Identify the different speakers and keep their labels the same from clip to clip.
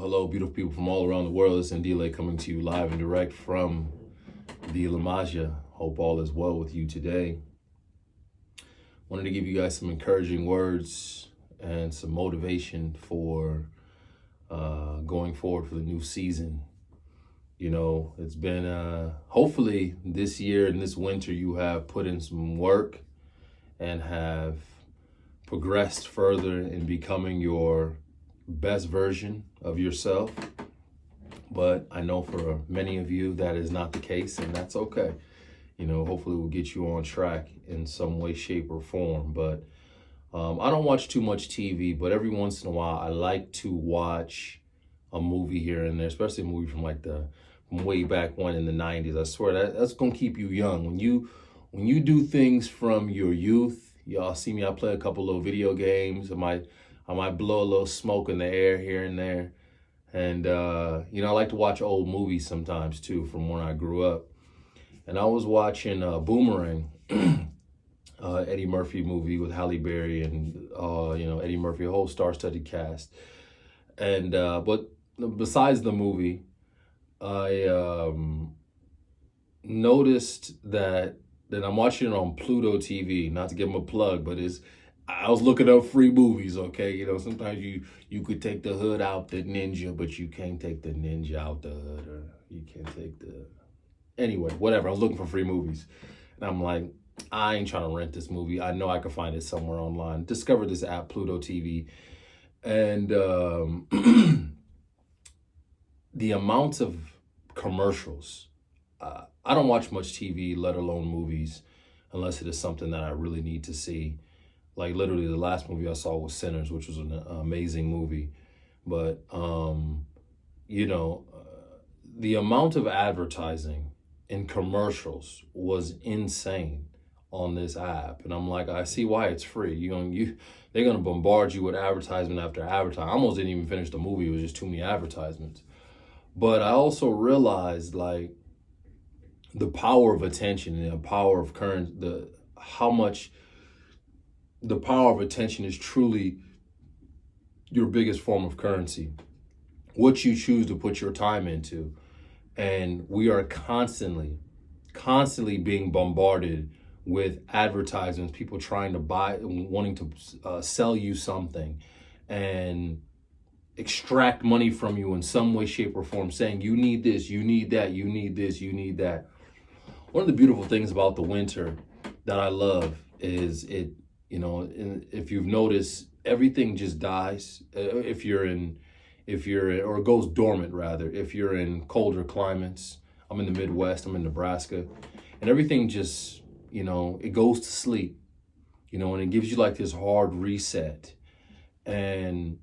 Speaker 1: hello, beautiful people from all around the world. It's Ndile coming to you live and direct from the La Magia. Hope all is well with you today. Wanted to give you guys some encouraging words and some motivation for going forward for the new season. You know, it's been, hopefully this year and this winter you have put in some work and have progressed further in becoming your best version of yourself. But I know for many of you that is not the case, and that's okay. You know, hopefully we'll get you on track in some way, shape, or form. But I don't watch too much TV, but every once in a while I like to watch a movie here and there, especially a movie from from way back when in the 90s. I swear that's gonna keep you young. When you do things from your youth, y'all see me, I play a couple little video games. I might blow a little smoke in the air here and there. And, you know, I like to watch old movies sometimes too from when I grew up. And I was watching Boomerang, Eddie Murphy movie with Halle Berry and, you know, Eddie Murphy, a whole star-studded cast. And, but besides the movie, I noticed that I'm watching it on Pluto TV, not to give them a plug, but I was looking up free movies, okay? You know, sometimes you could take the hood out the ninja, but you can't take the ninja out the hood, or you can't take the... Anyway, whatever, I was looking for free movies. And I'm like, I ain't trying to rent this movie. I know I could find it somewhere online. Discovered this app, Pluto TV. And the amount of commercials, I don't watch much TV, let alone movies, unless it is something that I really need to see. Like literally the last movie I saw was Sinners, which was an amazing movie. But, you know, the amount of advertising and commercials was insane on this app. And I'm like, I see why it's free. They're going to bombard you with advertisement after advertisement. I almost didn't even finish the movie. It was just too many advertisements. But I also realized like the power of attention and the power of the power of attention is truly your biggest form of currency. What you choose to put your time into. And we are constantly being bombarded with advertisements, people trying to buy, wanting to sell you something and extract money from you in some way, shape, or form, saying you need this, you need that, you need this, you need that. One of the beautiful things about the winter that I love is you know, if you've noticed, everything just dies. Or it goes dormant rather, if you're in colder climates. I'm in the Midwest, I'm in Nebraska, and everything just, you know, it goes to sleep, you know, and it gives you like this hard reset. And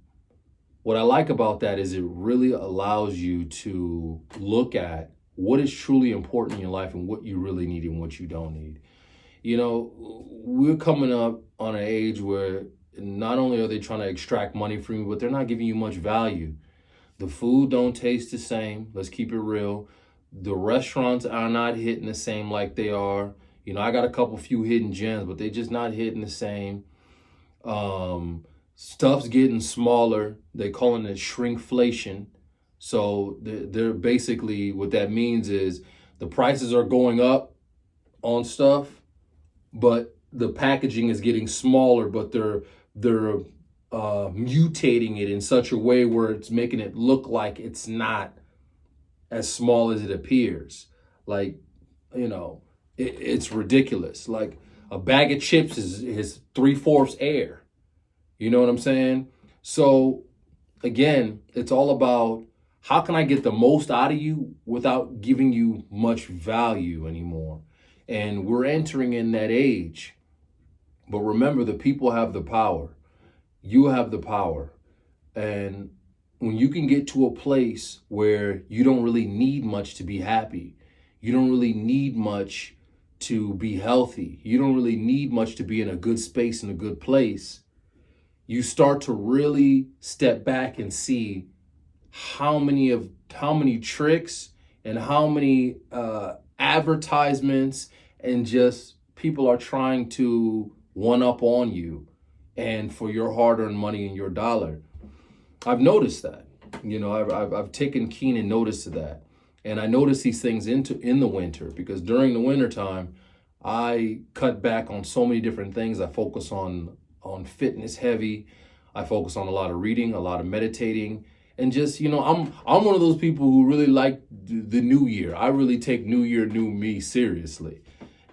Speaker 1: what I like about that is it really allows you to look at what is truly important in your life and what you really need and what you don't need. You know, we're coming up on an age where not only are they trying to extract money from you, but they're not giving you much value. The food don't taste the same. Let's keep it real. The restaurants are not hitting the same like they are. You know, I got a few hidden gems, but they're just not hitting the same. Stuff's getting smaller. They're calling it shrinkflation. So they're basically, what that means is the prices are going up on stuff, but the packaging is getting smaller, but they're mutating it in such a way where it's making it look like it's not as small as it appears. Like, you know, it's ridiculous. Like a bag of chips is 3/4 air. You know what I'm saying? So again, it's all about how can I get the most out of you without giving you much value anymore? And we're entering in that age. But remember, the people have the power. You have the power. And when you can get to a place where you don't really need much to be happy, you don't really need much to be healthy, you don't really need much to be in a good space, in a good place, you start to really step back and see how many tricks and how many advertisements and just people are trying to one up on you and for your hard-earned money and your dollar. I've noticed that. You know, I've taken keen notice of that. And I notice these things in the winter, because during the winter time, I cut back on so many different things. I focus on fitness heavy. I focus on a lot of reading, a lot of meditating, and just, you know, I'm one of those people who really like the new year. I really take New Year, New Me seriously,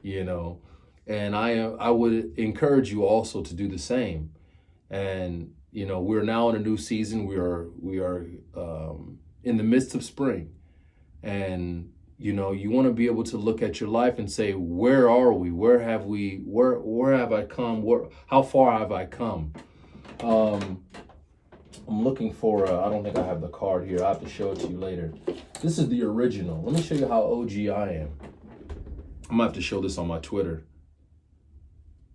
Speaker 1: you know, and I would encourage you also to do the same. And you know, we're now in a new season. We are in the midst of spring, and you know, you want to be able to look at your life and say, where are we? Where have we? Where have I come? How far have I come? I'm looking for. I don't think I have the card here. I have to show it to you later. This is the original. Let me show you how OG I am. I'm gonna have to show this on my Twitter.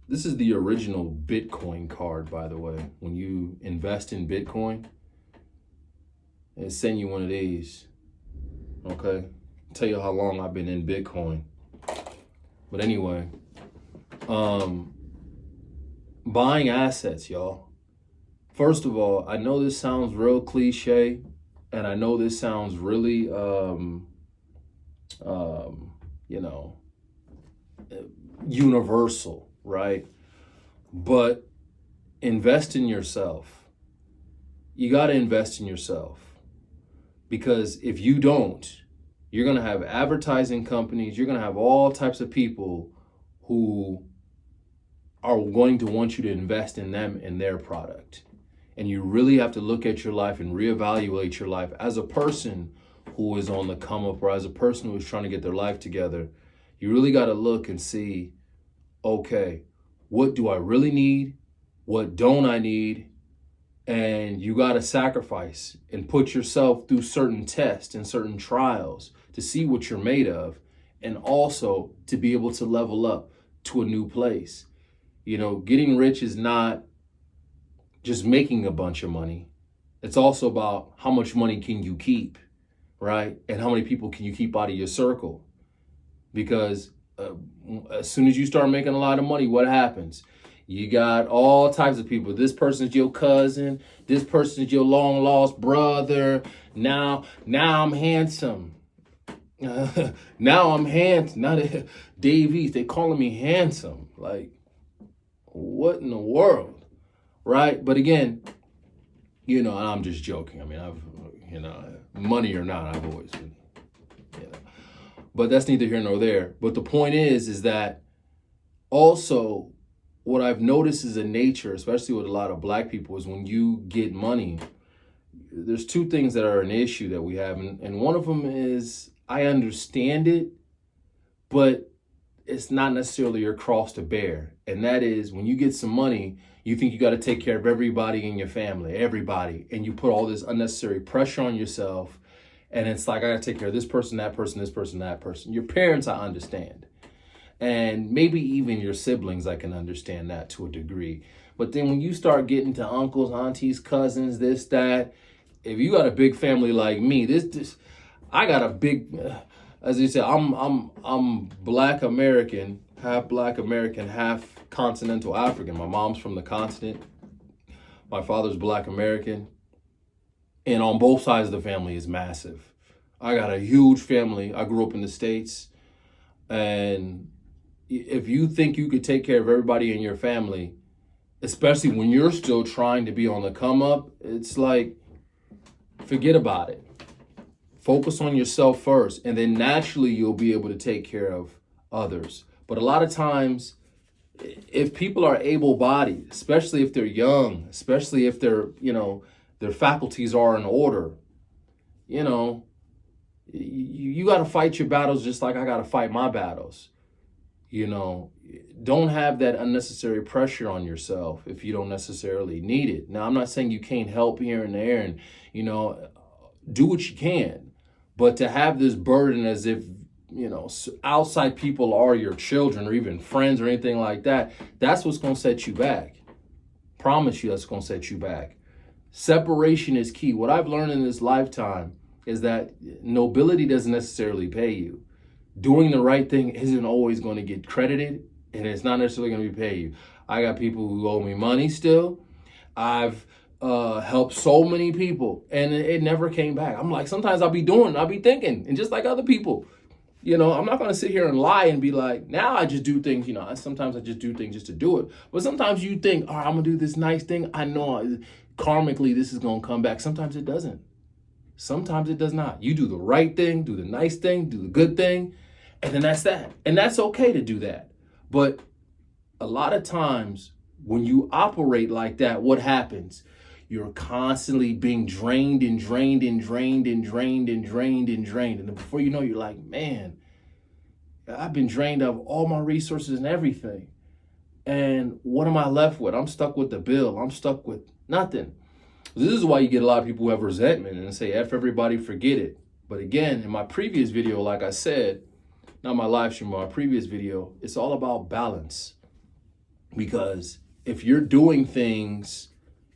Speaker 1: This is the original Bitcoin card, by the way. When you invest in Bitcoin, they send you one of these. Okay, tell you how long I've been in Bitcoin. But anyway, buying assets, y'all. First of all, I know this sounds real cliche, and I know this sounds really, you know, universal, right? But invest in yourself. You got to invest in yourself, because if you don't, you're going to have advertising companies, you're going to have all types of people who are going to want you to invest in them and their product. And you really have to look at your life and reevaluate your life as a person who is on the come up, or as a person who is trying to get their life together. You really got to look and see, okay, what do I really need? What don't I need? And you got to sacrifice and put yourself through certain tests and certain trials to see what you're made of, and also to be able to level up to a new place. You know, getting rich is not just making a bunch of money. It's also about how much money can you keep, right? And how many people can you keep out of your circle? Because as soon as you start making a lot of money, what happens? You got all types of people. This person's your cousin. This person's your long lost brother. Now I'm handsome. Now I'm handsome. Now Dave East, they calling me handsome. Like, what in the world? Right? But again, you know, I'm just joking. I mean, you know, money or not, I've always been, you know. But that's neither here nor there. But the point is that also what I've noticed is a nature, especially with a lot of black people, is when you get money, there's two things that are an issue that we have. And one of them is, I understand it, but it's not necessarily your cross to bear. And that is, when you get some money, you think you got to take care of everybody in your family, everybody. And you put all this unnecessary pressure on yourself. And it's like, I got to take care of this person, that person, this person, that person. Your parents, I understand. And maybe even your siblings, I can understand that to a degree. But then when you start getting to uncles, aunties, cousins, this, that, if you got a big family like me, I got a big, as you said, I'm Black American, half continental African. My mom's from the continent. My father's Black American. And on both sides of the family is massive. I got a huge family. I grew up in the States. And if you think you could take care of everybody in your family, especially when you're still trying to be on the come up, it's like, forget about it. Focus on yourself first, and then naturally you'll be able to take care of others. But a lot of times, if people are able-bodied, especially if they're young, especially if they're, you know, their faculties are in order, you know, you got to fight your battles just like I got to fight my battles. You know, don't have that unnecessary pressure on yourself if you don't necessarily need it. Now, I'm not saying you can't help here and there, and, you know, do what you can. But to have this burden as if, you know, outside people are your children or even friends or anything like that, that's what's going to set you back. Promise you that's going to set you back. Separation is key. What I've learned in this lifetime is that nobility doesn't necessarily pay you. Doing the right thing isn't always going to get credited, and it's not necessarily going to be paid you. I got people who owe me money still. I've helped so many people, and it never came back. I'm like, sometimes I'll be thinking, and just like other people, I'm not going to sit here and lie and be like, now I just do things, sometimes I just do things just to do it. But sometimes you think, all right, I'm going to do this nice thing. I know karmically this is going to come back. Sometimes it doesn't. Sometimes it does not. You do the right thing, do the nice thing, do the good thing, and then that's that. And that's okay to do that. But a lot of times when you operate like that, what happens? You're constantly being drained and drained and drained and drained and drained and drained. And then before you know, you're like, man, I've been drained of all my resources and everything. And what am I left with? I'm stuck with the bill. I'm stuck with nothing. This is why you get a lot of people who have resentment and say, F everybody, forget it. But again, in my previous video, like I said, not my live stream, but my previous video, it's all about balance. Because if you're doing things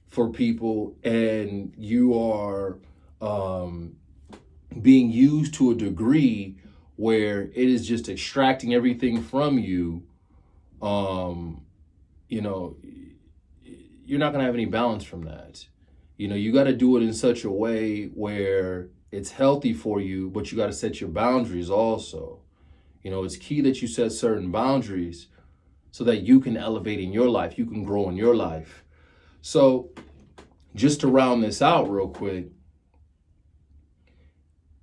Speaker 1: for people and you are being used to a degree where it is just extracting everything from you, you're not going to have any balance from that. You got to do it in such a way where it's healthy for you, but you got to set your boundaries also. It's key that you set certain boundaries so that you can elevate in your life, you can grow in your life. So just to round this out real quick,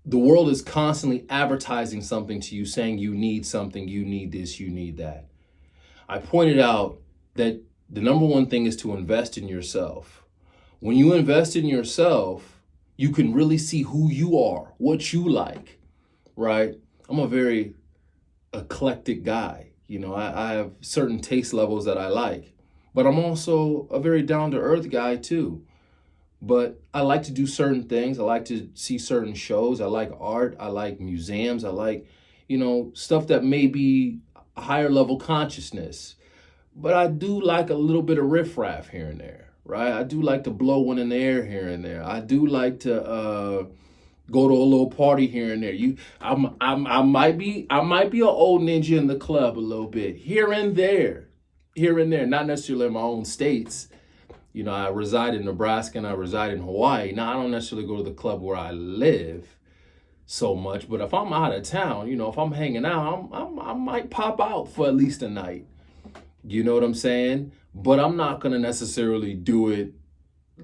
Speaker 1: the world is constantly advertising something to you, saying you need something, you need this, you need that. I pointed out that the number one thing is to invest in yourself. When you invest in yourself, you can really see who you are, what you like, right? I'm a very eclectic guy. I have certain taste levels that I like, but I'm also a very down-to-earth guy too. But I like to do certain things. I like to see certain shows. I like art. I like museums. I like, stuff that may be a higher level consciousness. But I do like a little bit of riffraff here and there, right? I do like to blow one in the air here and there. I do like to go to a little party here and there. I might be an old ninja in the club a little bit here and there, not necessarily in my own states. I reside in Nebraska and I reside in Hawaii. Now, I don't necessarily go to the club where I live so much, but if I'm out of town, if I'm hanging out, I might pop out for at least a night. You know what I'm saying? But I'm not going to necessarily do it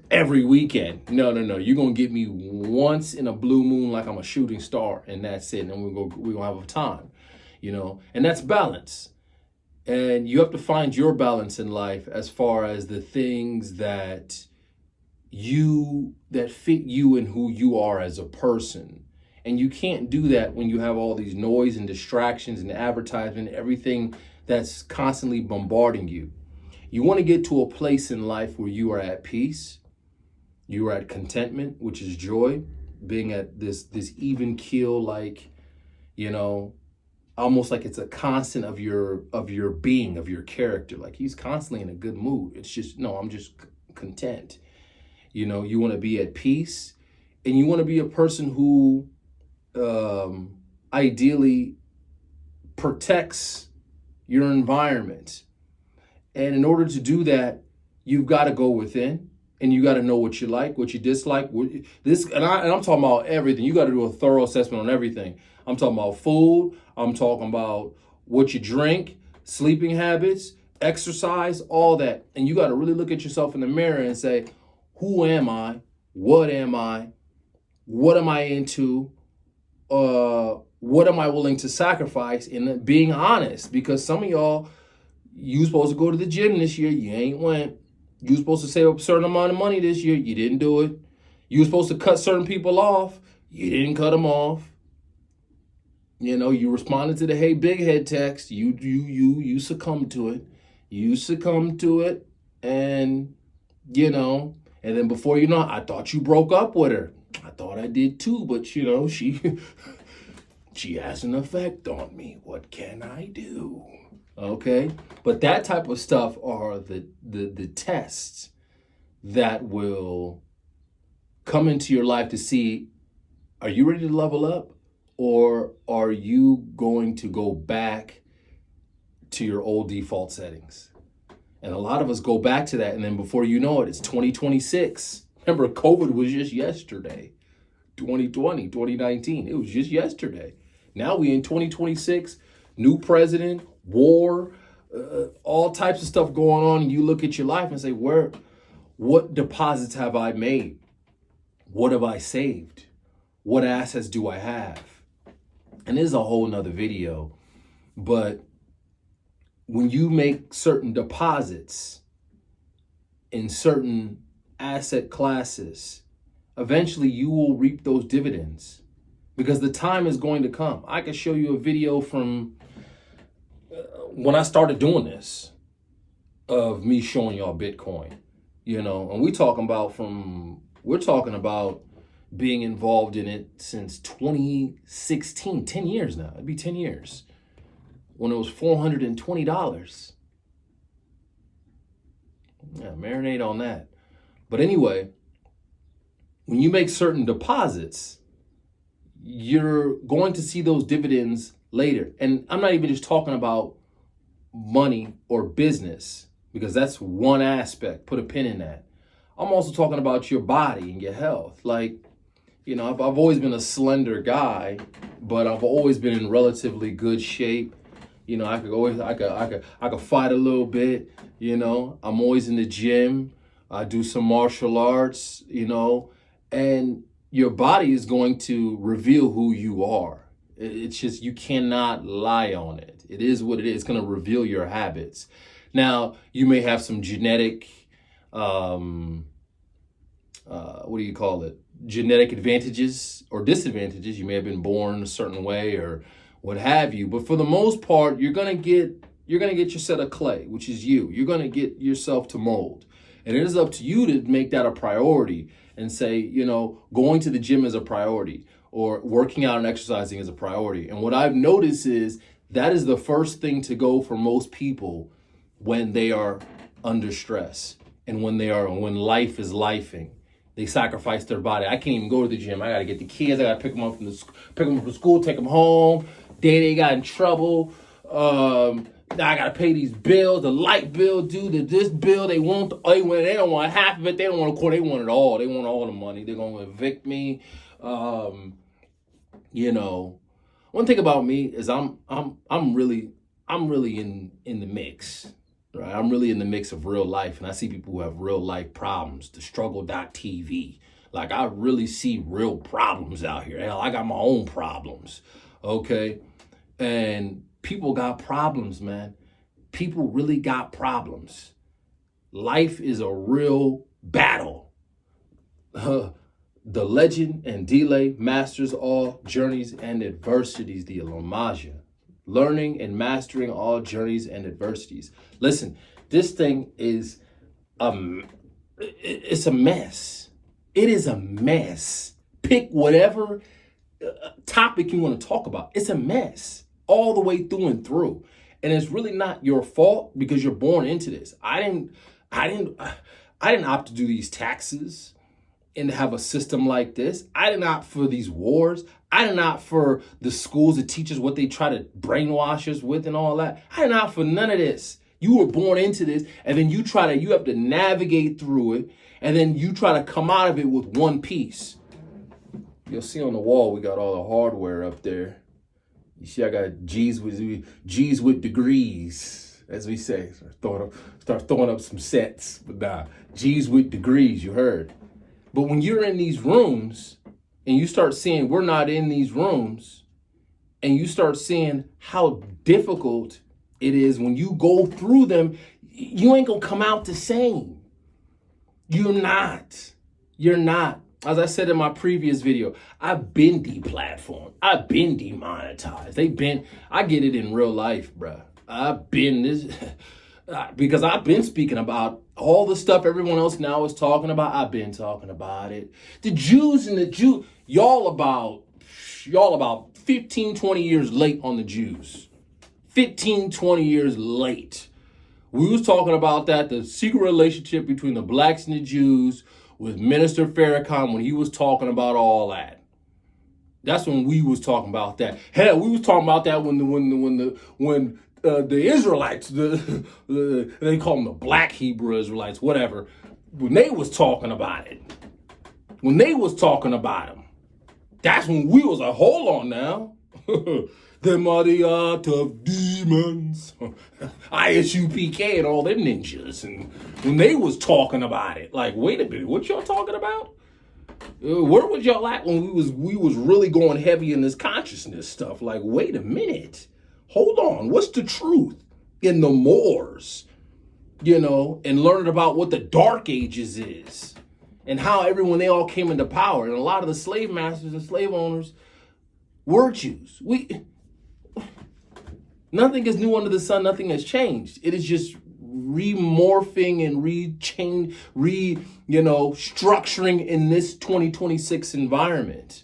Speaker 1: every weekend. No. You're going to get me once in a blue moon like I'm a shooting star, and that's it. And we're going to have a time, and that's balance. And you have to find your balance in life as far as the things that fit you and who you are as a person. And you can't do that when you have all these noise and distractions and advertisement, everything that's constantly bombarding you. You want to get to a place in life where you are at peace, you are at contentment, which is joy, being at this even keel, like, almost like it's a constant of your being, of your character. Like he's constantly in a good mood. It's just, no, I'm just content. You want to be at peace, and you want to be a person who ideally protects your environment. And in order to do that, you've got to go within, and you got to know what you like, what you dislike. And I'm talking about everything. You got to do a thorough assessment on everything. I'm talking about food. I'm talking about what you drink, sleeping habits, exercise, all that. And you got to really look at yourself in the mirror and say, who am I? What am I? What am I into? What am I willing to sacrifice? And being honest, because some of y'all, you supposed to go to the gym this year, you ain't went. You supposed to save up a certain amount of money this year, you didn't do it. You were supposed to cut certain people off, you didn't cut them off. You responded to the hey big head text, you succumbed to it. You succumbed to it, and and then before you know, I thought you broke up with her. I thought I did too, but she she has an effect on me. What can I do? Okay, but that type of stuff are the tests that will come into your life to see, are you ready to level up, or are you going to go back to your old default settings? And a lot of us go back to that. And then before you know it, it's 2026. Remember, COVID was just yesterday. 2020, 2019. It was just yesterday. Now we in 2026, new president, war, all types of stuff going on. And you look at your life and say, what deposits have I made? What have I saved? What assets do I have? And this is a whole nother video. But when you make certain deposits in certain asset classes, eventually you will reap those dividends because the time is going to come. I can show you a video from when I started doing this of me showing y'all Bitcoin, and we're talking about being involved in it since 2016, 10 years now. It'd be 10 years when it was $420. Yeah, marinate on that. But anyway, when you make certain deposits, you're going to see those dividends later. And I'm not even just talking about money or business, because that's one aspect. Put a pin in that. I'm also talking about your body and your health. Like, I've always been a slender guy, but I've always been in relatively good shape. I could fight a little bit. I'm always in the gym. I do some martial arts. And your body is going to reveal who you are. It's just, you cannot lie on it. It is what it is. It's going to reveal your habits. Now, you may have some genetic, genetic advantages or disadvantages. You may have been born a certain way or what have you. But for the most part, you're going to get your set of clay, which is you. You're going to get yourself to mold. And it is up to you to make that a priority and say, going to the gym is a priority, or working out and exercising is a priority. And what I've noticed is that is the first thing to go for most people when they are under stress and when life is lifing. They sacrifice their body. I can't even go to the gym. I got to get the kids. I got to pick them up from school, take them home. They got in trouble. Now I gotta pay these bills, the light bill due, this bill. They don't want half of it. They don't want a quarter. They want it all. They want all the money. They're gonna evict me. One thing about me is I'm really in the mix, right? I'm really in the mix of real life, and I see people who have real life problems. The struggle.tv. Like, I really see real problems out here. Hell, I got my own problems. Okay, and people got problems, man. People really got problems. Life is a real battle. The legend and delay masters all journeys and adversities, the Lamaja. Learning and mastering all journeys and adversities. Listen, this thing is it's a mess. It is a mess. Pick whatever topic you want to talk about. It's a mess. All the way through and through. And it's really not your fault because you're born into this. I didn't opt to do these taxes and to have a system like this. I didn't opt for these wars. I didn't opt for the schools that teach us what they try to brainwash us with and all that. I didn't opt for none of this. You were born into this, and then you have to navigate through it, and then you try to come out of it with one piece. You'll see on the wall, we got all the hardware up there. You see, I got G's with degrees, as we say. Start throwing up some sets, but nah, G's with degrees, you heard. But when you're in these rooms and you start seeing we're not in these rooms, and you start seeing how difficult it is when you go through them, you ain't gonna come out the same. You're not. As I said in my previous video, I've been deplatformed. I've been demonetized. I get it in real life, bruh. I've been this, because I've been speaking about all the stuff everyone else now is talking about. I've been talking about it. The Jews, y'all about 15, 20 years late on the Jews. 15, 20 years late. We was talking about that, the secret relationship between the blacks and the Jews, with Minister Farrakhan when he was talking about all that. That's when we was talking about that. Hell, we was talking about that when
Speaker 2: the Israelites, they call them the black Hebrew Israelites, whatever, when they was talking about it, when they was talking about him, that's when we was like, hold on now. Them are the art of demons. ISUPK and all them ninjas. And when they was talking about it, like, wait a minute, what y'all talking about? Where was y'all at when we was really going heavy in this consciousness stuff? Like, wait a minute. Hold on. What's the truth in the Moors? And learning about what the Dark Ages is and how they all came into power. And a lot of the slave masters and slave owners were Jews. Nothing is new under the sun. Nothing has changed. It is just remorphing and structuring in this 2026 environment.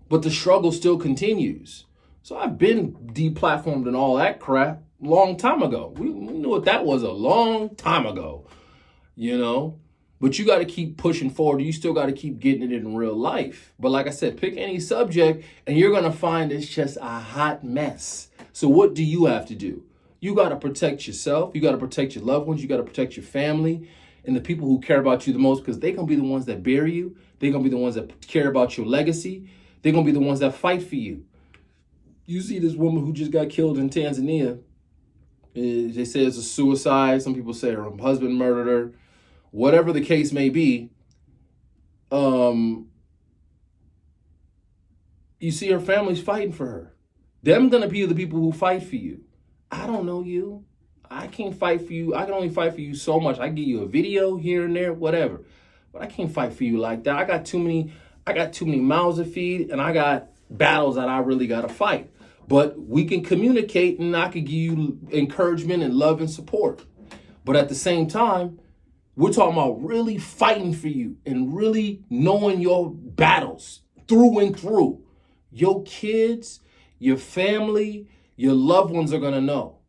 Speaker 2: But the struggle still continues. So I've been deplatformed and all that crap a long time ago. We knew what that was a long time ago, But you got to keep pushing forward. You still got to keep getting it in real life. But like I said, pick any subject and you're going to find it's just a hot mess. So what do you have to do? You got to protect yourself. You got to protect your loved ones. You got to protect your family and the people who care about you the most, because they're going to be the ones that bury you. They're going to be the ones that care about your legacy. They're going to be the ones that fight for you. You see this woman who just got killed in Tanzania. They say it's a suicide. Some people say her husband murdered her. Whatever the case may be, you see her family's fighting for her. Them gonna be the people who fight for you. I don't know you. I can't fight for you. I can only fight for you so much. I give you a video here and there, whatever. But I can't fight for you like that. I got too many mouths to feed, and I got battles that I really gotta fight. But we can communicate, and I can give you encouragement and love and support. But at the same time, we're talking about really fighting for you and really knowing your battles through and through. Your kids, your family, your loved ones are going to know.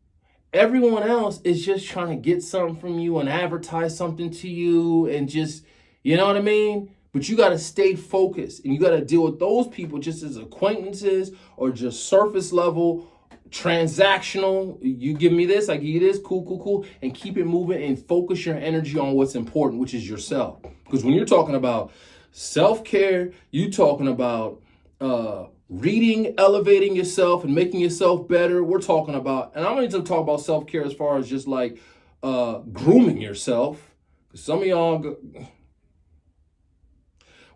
Speaker 2: Everyone else is just trying to get something from you and advertise something to you and just, you know what I mean? But you got to stay focused, and you got to deal with those people just as acquaintances or just surface level, transactional. You give me this, I give you this, cool, and keep it moving and focus your energy on what's important, which is yourself. Because when you're talking about self-care, you're talking about reading, elevating yourself and making yourself better. We're talking about, and I'm going to talk about self-care as far as just like grooming yourself. Some of y'all,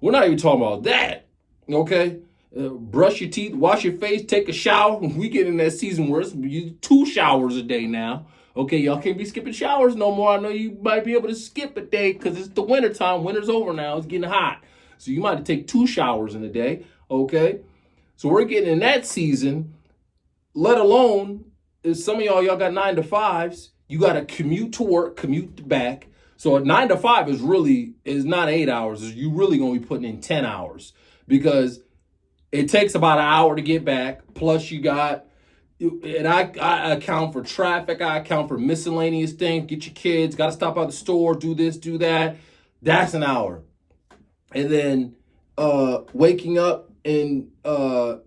Speaker 2: we're not even talking about that, okay? Brush your teeth, wash your face, take a shower. We get in that season where it's 2 showers a day now. Okay, y'all can't be skipping showers no more. I know you might be able to skip a day because it's the winter time. Winter's over now. It's getting hot. So you might have to take 2 showers in a day, okay? So we're getting in that season, let alone if some of y'all got 9 to 5s. You got to commute to work, commute back. So a 9 to 5 is not 8 hours. You really going to be putting in 10 hours because it takes about an hour to get back. Plus you got, and I account for traffic. I account for miscellaneous things. Get your kids, got to stop at the store, do this, do that. That's an hour. And then waking up and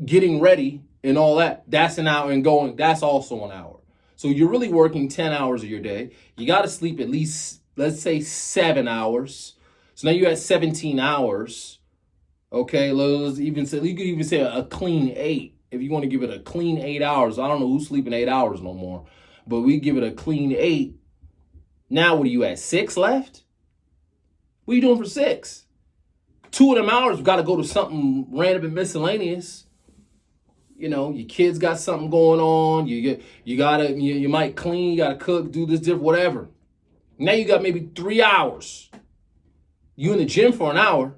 Speaker 2: getting ready and all that, that's an hour, and going, that's also an hour. So you're really working 10 hours of your day. You got to sleep at least, let's say 7 hours. So now you're at 17 hours. Okay, let's even say, you could even say a clean 8. If you want to give it a clean 8 hours. I don't know who's sleeping 8 hours no more, but we give it a clean 8. Now what are you at, 6 left? What are you doing for 6? 2 of them hours got to go to something random and miscellaneous. Your kids got something going on. You might clean, you gotta cook, do this, different, whatever. Now you got maybe 3 hours. You in the gym for an hour,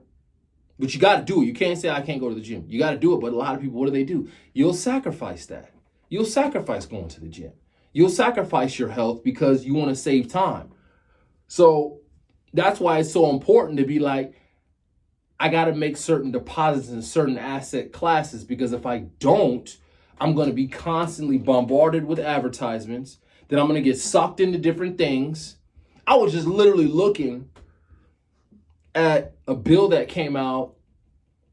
Speaker 2: but you got to do it. You can't say I can't go to the gym. You got to do it. But a lot of people, what do? You'll sacrifice that. You'll sacrifice going to the gym. You'll sacrifice your health because you want to save time. So that's why it's so important to be like, I got to make certain deposits in certain asset classes, because if I don't, I'm going to be constantly bombarded with advertisements. Then I'm going to get sucked into different things. I was just literally looking at a bill that came out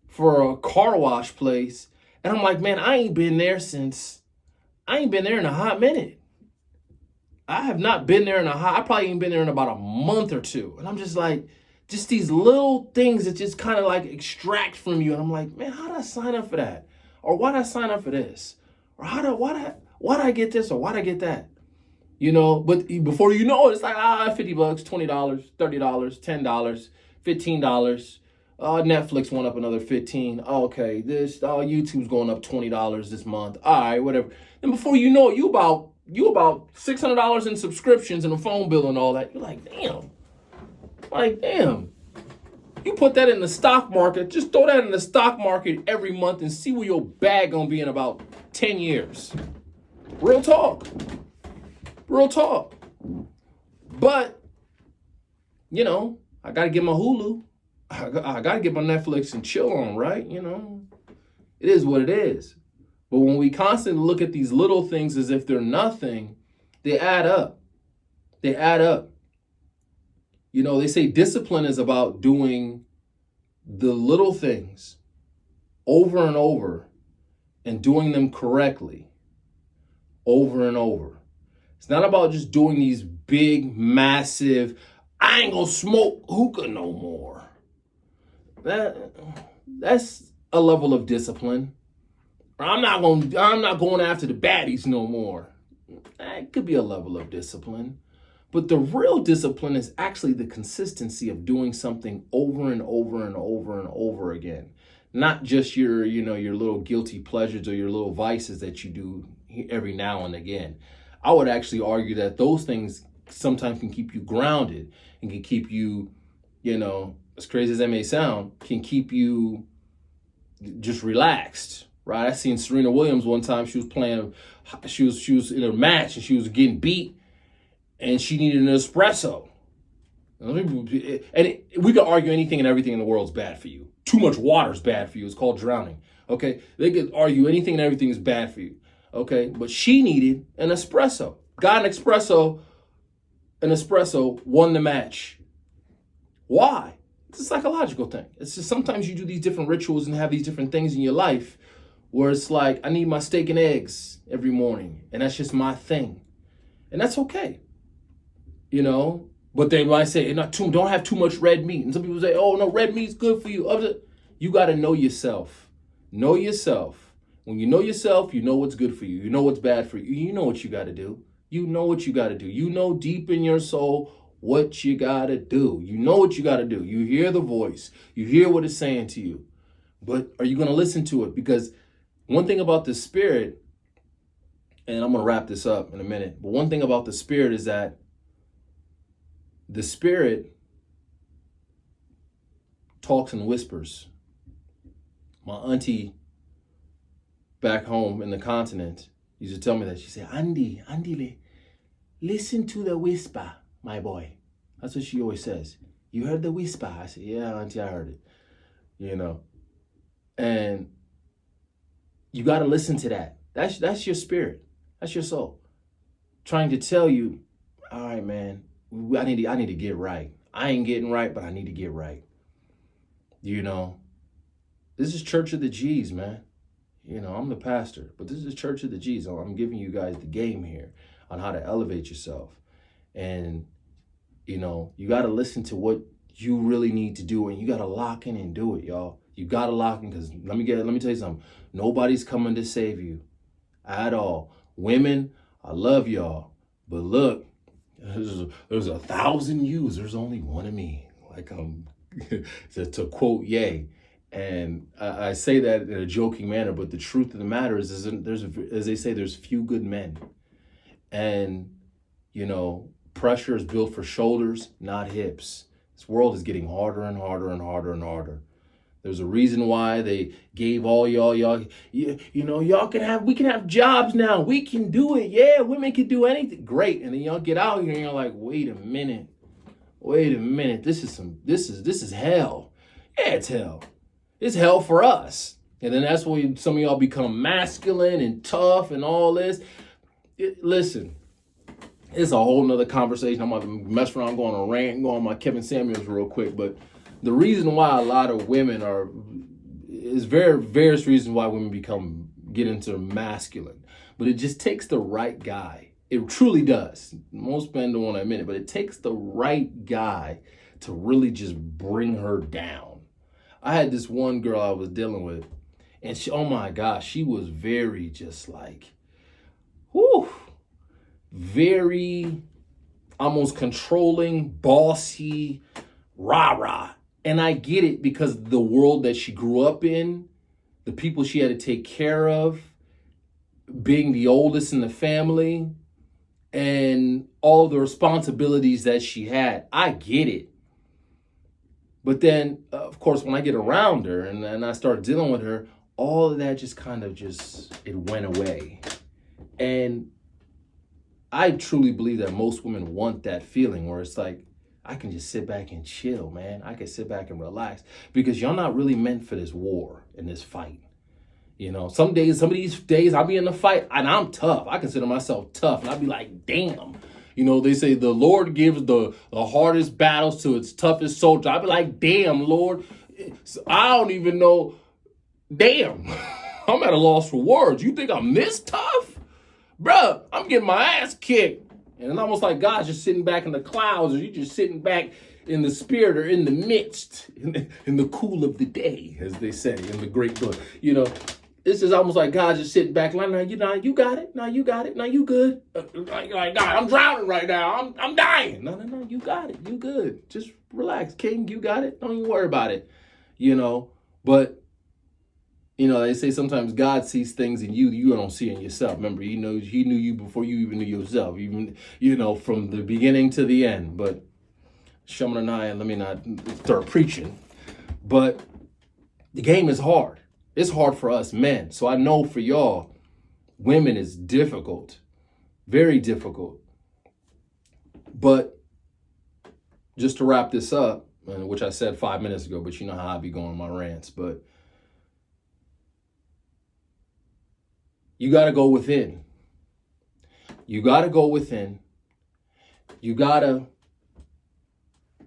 Speaker 2: for a car wash place. And I'm like, man, I ain't been there since I ain't been there in a hot minute. I have not been there I probably ain't been there in about a month or two. And I'm just like, just these little things that just kind of like extract from you. And I'm like, man, how did I sign up for that? Or why did I sign up for this? Or why did I get this? Or why did I get that? You know, but before you know it, it's like, $50, $20, $30, $10, $15. Netflix went up another 15. Okay, YouTube's going up $20 this month. All right, whatever. And before you know it, you about $600 in subscriptions and a phone bill and all that. You're like, damn. You put that in the stock market. Just throw that in the stock market every month and see where your bag gonna be in about 10 years. Real talk. But, you know, I gotta get my Hulu. I gotta get my Netflix and chill on, right? You know, it is what it is. But when we constantly look at these little things as if they're nothing, they add up. You know, they say discipline is about doing the little things over and over and doing them correctly over and over. It's not about just doing these big, massive, I ain't gonna smoke hookah no more. That's a level of discipline. I'm not going after the baddies no more. That could be a level of discipline. But the real discipline is actually the consistency of doing something over and over and over and over again. Not just your little guilty pleasures or your little vices that you do every now and again. I would actually argue that those things sometimes can keep you grounded and can keep you, as crazy as that may sound, can keep you just relaxed, right? I seen Serena Williams one time. She was in a match and she was getting beat and she needed an espresso. And we could argue anything and everything in the world is bad for you. Too much water is bad for you. It's called drowning. Okay, they could argue anything and everything is bad for you. Okay, but she needed an espresso. Got an espresso. An espresso won the match. Why? It's a psychological thing. It's just sometimes you do these different rituals and have these different things in your life where it's like, I need my steak and eggs every morning, and that's just my thing, and that's okay. But then when I say don't have too much red meat, and some people say, oh no, red meat's good for you. You got to know yourself. Know yourself. When you know yourself, you know what's good for you. You know what's bad for you. You know what you got to do. You know what you got to do. You know deep in your soul what you got to do. You know what you got to do. You hear the voice. You hear what it's saying to you. But are you going to listen to it? Because one thing about the Spirit, and I'm going to wrap this up in a minute, but one thing about the Spirit is that the Spirit talks in whispers. My auntie back home in the continent used to tell me that. She said, Andy, listen to the whisper, my boy. That's what she always says. You heard the whisper? I said, yeah, auntie, I heard it. And you got to listen to that. That's your spirit. That's your soul. Trying to tell you, all right, man, I need to get right. I ain't getting right, but I need to get right. This is Church of the G's, man. I'm the pastor, but this is Church of the G's. I'm giving you guys the game here on how to elevate yourself. And, you got to listen to what you really need to do, and you got to lock in and do it, y'all. You got to lock in, because let me tell you something. Nobody's coming to save you at all. Women, I love y'all, but look, there's 1,000 yous. There's only one of me. Like to quote Ye. And I say that in a joking manner, but the truth of the matter is as they say, there's few good men. And, pressure is built for shoulders, not hips. This world is getting harder and harder and harder and harder. There's a reason why they gave all y'all, we can have jobs now. We can do it. Yeah, women can do anything. Great. And then y'all get out here and you're like, wait a minute. This is hell. Yeah, it's hell. It's hell for us. And then that's when some of y'all become masculine and tough and all this. Listen, it's a whole nother conversation. I'm about to mess around, go on a rant, and go on my Kevin Samuels real quick. But the reason why a lot of women various reasons why women get into masculine. but it just takes the right guy. It truly does. Most men don't want to admit it, but it takes the right guy to really just bring her down. I had this one girl I was dealing with, and she, oh my gosh, she was very just like, whew, very almost controlling, bossy, rah-rah. And I get it because the world that she grew up in, the people she had to take care of, being the oldest in the family, and all the responsibilities that she had. I get it. But then, of course, when I get around her and I start dealing with her, all of that just kind of it went away. And I truly believe that most women want that feeling where it's like, I can just sit back and chill, man. I can sit back and relax because y'all not really meant for this war and this fight. You know, some of these days I'll be in the fight and I'm tough. I consider myself tough and I'll be like, damn. You know, they say the Lord gives the hardest battles to its toughest soldier. I'll be like, damn, Lord. I don't even know. Damn. I'm at a loss for words. You think I'm this tough? Bruh, I'm getting my ass kicked. And it's almost like God's just sitting back in the clouds, or you just sitting back in the spirit or in the midst, in the cool of the day, as they say in the great book. You know, it's just almost like God's just sitting back like, no, you got it. No, you got it. No, you good. Like, God, I'm drowning right now. I'm dying. No, you got it. You good. Just relax, King. You got it. Don't even worry about it. You know, but you know, they say sometimes God sees things in you don't see in yourself. Remember, he knew you before you even knew yourself, even, you know, from the beginning to the end. But Shamananaya, let me not start preaching. But the game is hard. It's hard for us men. So I know for y'all, women is difficult, very difficult. But just to wrap this up, which I said 5 minutes ago, but you know how I be going on my rants, but you got to go within. You got to go within. You got to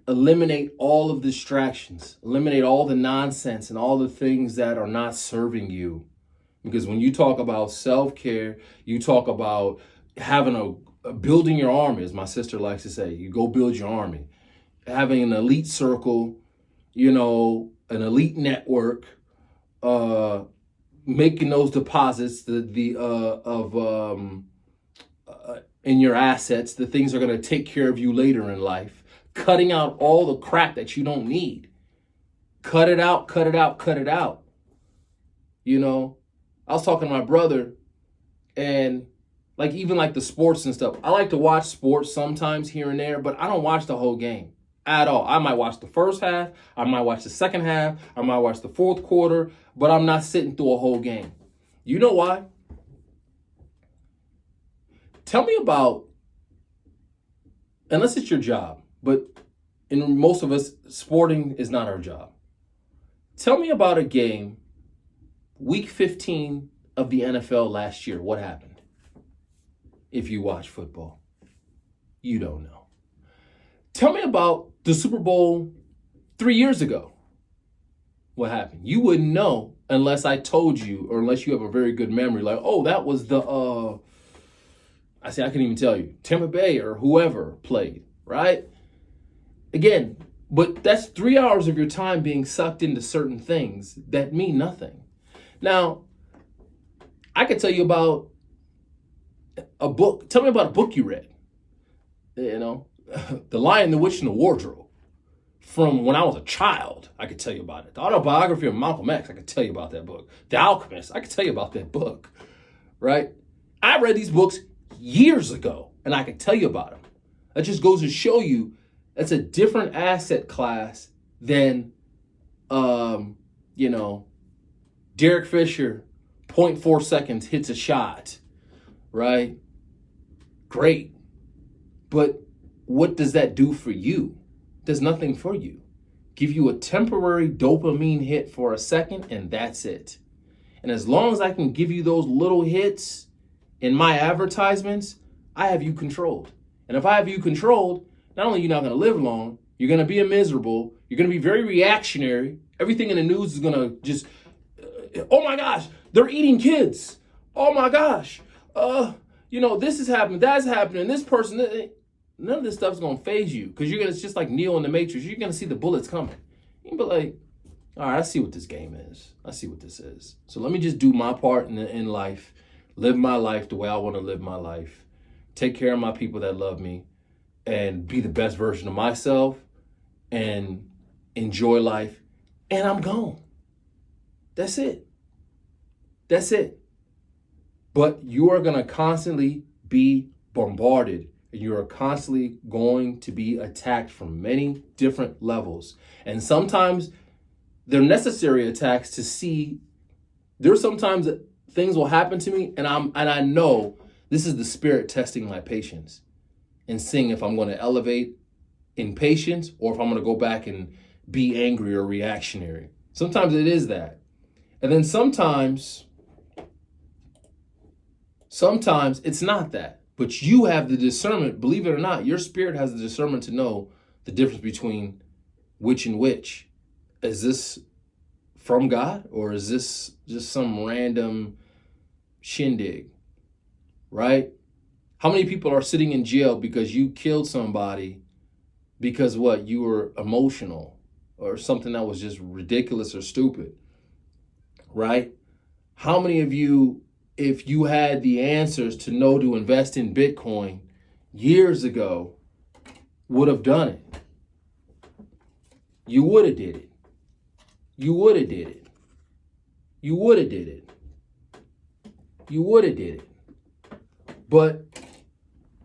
Speaker 2: eliminate all of the distractions, eliminate all the nonsense and all the things that are not serving you. Because when you talk about self-care, you talk about having building your army, as my sister likes to say, you go build your army. Having an elite circle, you know, an elite network, making those deposits in your assets, the things that are going to take care of you later in life, cutting out all the crap that you don't need. Cut it out, cut it out, cut it out. You know, I was talking to my brother and even the sports and stuff. I like to watch sports sometimes here and there, but I don't watch the whole game at all. I might watch the first half. I might watch the second half. I might watch the fourth quarter, but I'm not sitting through a whole game. You know why? Tell me about, unless it's your job, but in most of us, sporting is not our job. Tell me about a game, week 15 of the NFL last year. What happened? If you watch football, you don't know. Tell me about the Super Bowl 3 years ago. What happened? You wouldn't know unless I told you, or unless you have a very good memory. Like, oh, that was I couldn't even tell you. Tampa Bay or whoever played, right? Again, but that's 3 hours of your time being sucked into certain things that mean nothing. Now, I could tell you about a book. Tell me about a book you read. You know, The Lion, the Witch, and the Wardrobe. From when I was a child, I could tell you about it. The Autobiography of Malcolm X, I could tell you about that book. The Alchemist, I could tell you about that book, right? I read these books years ago, and I could tell you about them. That just goes to show you that's a different asset class than, Derek Fisher, 0.4 seconds, hits a shot, right? Great. But what does that do for you? Does nothing for you. Give you a temporary dopamine hit for a second, and that's it. And as long as I can give you those little hits in my advertisements, I have you controlled. And if I have you controlled, not only are you not going to live long, you're going to be miserable, you're going to be very reactionary. Everything in the news is going to just, oh my gosh, they're eating kids. Oh my gosh, this is happening, that's happening, this person, none of this stuff's gonna phase you because it's just like Neo in the Matrix. You're gonna see the bullets coming. You can be like, all right, I see what this game is. I see what this is. So let me just do my part in life, live my life the way I want to live my life, take care of my people that love me, and be the best version of myself, and enjoy life. And I'm gone. That's it. That's it. But you are going to constantly be bombarded, and you are constantly going to be attacked from many different levels. And sometimes they're necessary attacks to see. There's sometimes that things will happen to me, and I know this is the Spirit testing my patience and seeing if I'm going to elevate in patience or if I'm going to go back and be angry or reactionary. Sometimes it is that. And then sometimes it's not that. But you have the discernment, believe it or not, your spirit has the discernment to know the difference between which and which. Is this from God or is this just some random shindig, right? How many people are sitting in jail because you killed somebody because what? You were emotional or something that was just ridiculous or stupid, right? How many of you, if you had the answers to know to invest in Bitcoin years ago, would have done it? You would have did it. You would have did it. You would have did it. You would have did it. But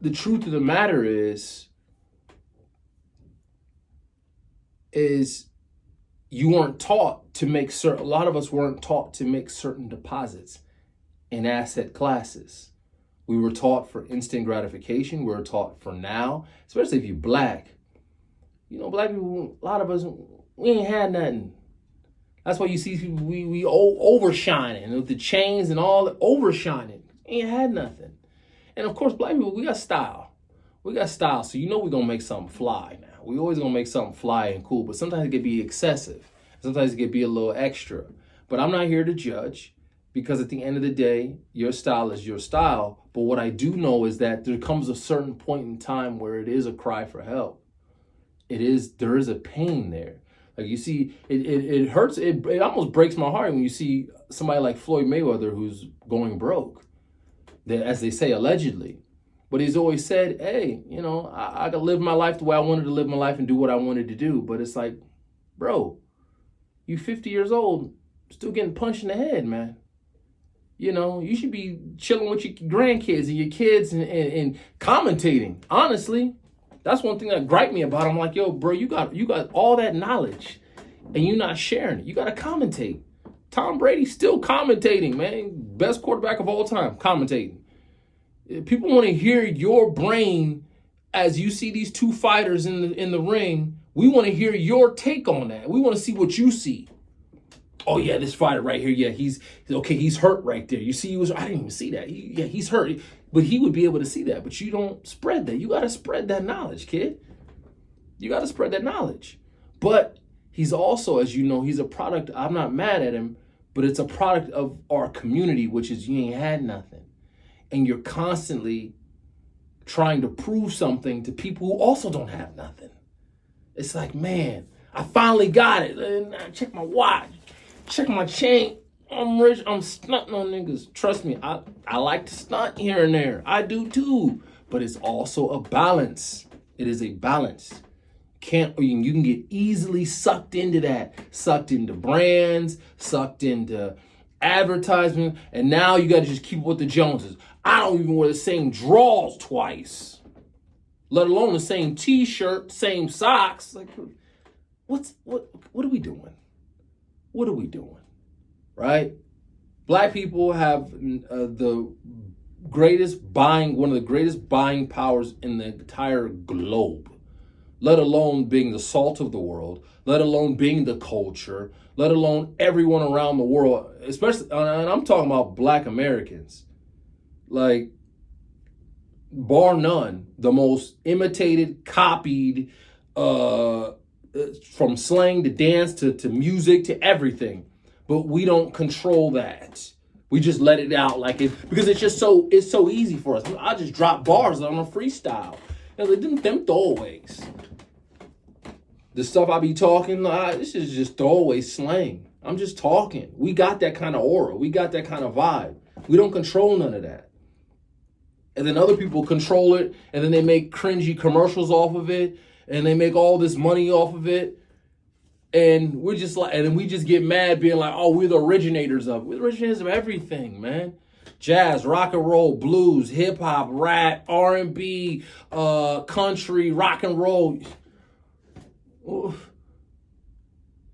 Speaker 2: the truth of the matter is you weren't taught to make certain, a lot of us weren't taught to make certain deposits in asset classes. We were taught for instant gratification. We were taught for now, especially if you're black. Black people, a lot of us, we ain't had nothing. That's why you see people, we overshining with the chains and all, overshining. Ain't had nothing. And of course, black people, we got style. We got style, so we're going to make something fly now. We always going to make something fly and cool, but sometimes it can be excessive. Sometimes it can be a little extra. But I'm not here to judge because at the end of the day, your style is your style. But what I do know is that there comes a certain point in time where it is a cry for help. There is a pain there. Like you see, it hurts. It almost breaks my heart when you see somebody like Floyd Mayweather who's going broke, as they say, allegedly. But he's always said, hey, I could live my life the way I wanted to live my life and do what I wanted to do. But it's like, bro, you 50 years old, still getting punched in the head, man. You should be chilling with your grandkids and your kids and commentating. Honestly, that's one thing that gripe me about. I'm like, yo, bro, you got all that knowledge and you're not sharing it. You got to commentate. Tom Brady's still commentating, man. Best quarterback of all time, commentating. People want to hear your brain as you see these two fighters in the ring. We want to hear your take on that. We want to see what you see. Oh yeah, this fighter right here. Yeah, he's hurt right there. You see, I didn't even see that. He's hurt, but he would be able to see that. But you don't spread that. You got to spread that knowledge, kid. You got to spread that knowledge. But he's also, as you know, he's a product. I'm not mad at him, but it's a product of our community, which is you ain't had nothing. And you're constantly trying to prove something to people who also don't have nothing. It's like, man, I finally got it. And I check my watch, check my chain. I'm rich. I'm stunting on niggas. Trust me, I like to stunt here and there. I do too. But it's also a balance. It is a balance. You can get easily sucked into that. Sucked into brands, sucked into advertisement, and now you got to just keep up with the Joneses. I don't even wear the same drawers twice, let alone the same t-shirt, same socks. Like, what are we doing? What are we doing? Right? Black people have one of the greatest buying powers in the entire globe, let alone being the salt of the world, let alone being the culture, let alone everyone around the world, especially, and I'm talking about Black Americans. Like, bar none, the most imitated, copied, from slang to dance to music to everything. But we don't control that. We just let it out like it because it's so easy for us. I just drop bars on a freestyle. Like them throwaways. The stuff I be talking, this is just throwaway slang. I'm just talking. We got that kind of aura. We got that kind of vibe. We don't control none of that. And then other people control it, and then they make cringy commercials off of it, and they make all this money off of it. And we're just like, and then we just get mad being like, oh, we're the originators of it. We're the originators of everything, man. Jazz, rock and roll, blues, hip hop, rap, R&B, country, rock and roll.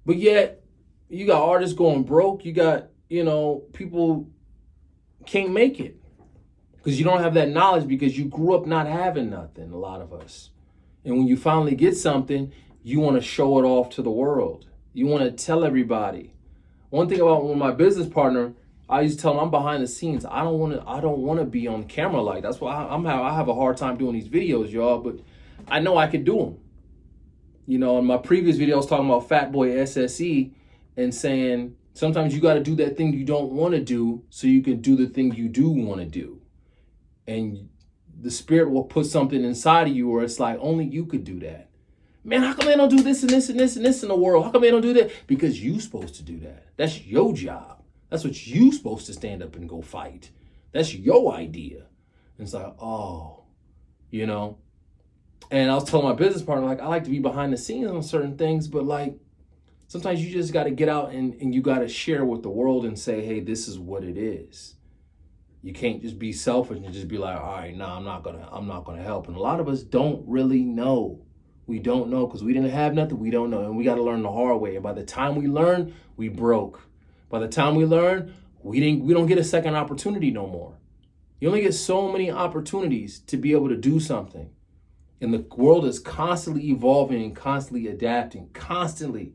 Speaker 2: But yet, you got artists going broke. You got, people can't make it because you don't have that knowledge because you grew up not having nothing, a lot of us. And when you finally get something, you want to show it off to the world. You want to tell everybody. One thing about my business partner, I used to tell him I'm behind the scenes. I don't want to be on camera like that. That's why I have a hard time doing these videos, y'all. But I know I can do them. In my previous video, I was talking about Fat Boy SSE and saying sometimes you got to do that thing you don't want to do so you can do the thing you do want to do. And the spirit will put something inside of you where it's like only you could do that. Man, how come they don't do this and this and this and this in the world? How come they don't do that? Because you're supposed to do that. That's your job. That's what you're supposed to stand up and go fight. That's your idea. And it's like, oh, And I was telling my business partner, I like to be behind the scenes on certain things, but sometimes you just got to get out and you got to share with the world and say, hey, this is what it is. You can't just be selfish and just be like, all right, I'm not gonna help. And a lot of us don't really know. We don't know because we didn't have nothing. We don't know. And we got to learn the hard way. And by the time we learn, we broke. By the time we learn, we don't get a second opportunity no more. You only get so many opportunities to be able to do something. And the world is constantly evolving and constantly adapting, constantly.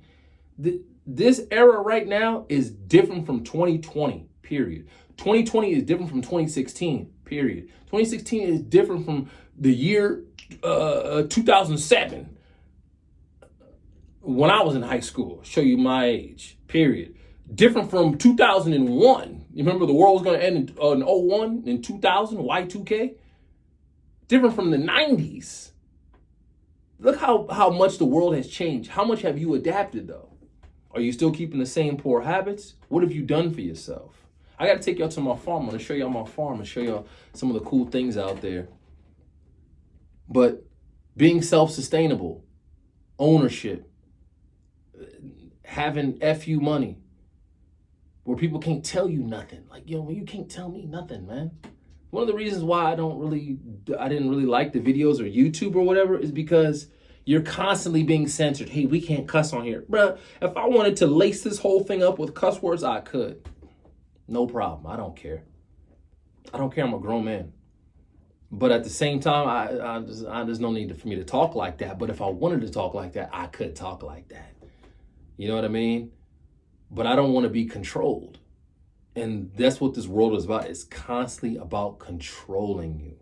Speaker 2: This era right now is different from 2020, period. 2020 is different from 2016, period. 2016 is different from the year 2007 when I was in high school. Show you my age, period. Different from 2001. You remember the world was going to end in 01, in 2000, Y2K? Different from the 90s. Look how much the world has changed. How much have you adapted, though? Are you still keeping the same poor habits? What have you done for yourself? I got to take y'all to my farm. I'm going to show y'all my farm and show y'all some of the cool things out there. But being self-sustainable, ownership, having FU money, where people can't tell you nothing. You can't tell me nothing, man. One of the reasons why I didn't really like the videos or YouTube or whatever is because you're constantly being censored. Hey, we can't cuss on here. Bruh, if I wanted to lace this whole thing up with cuss words, I could. No problem. I don't care. I'm a grown man. But at the same time, there's no need for me to talk like that. But if I wanted to talk like that, I could talk like that. You know what I mean? But I don't want to be controlled. And that's what this world is about. It's constantly about controlling you,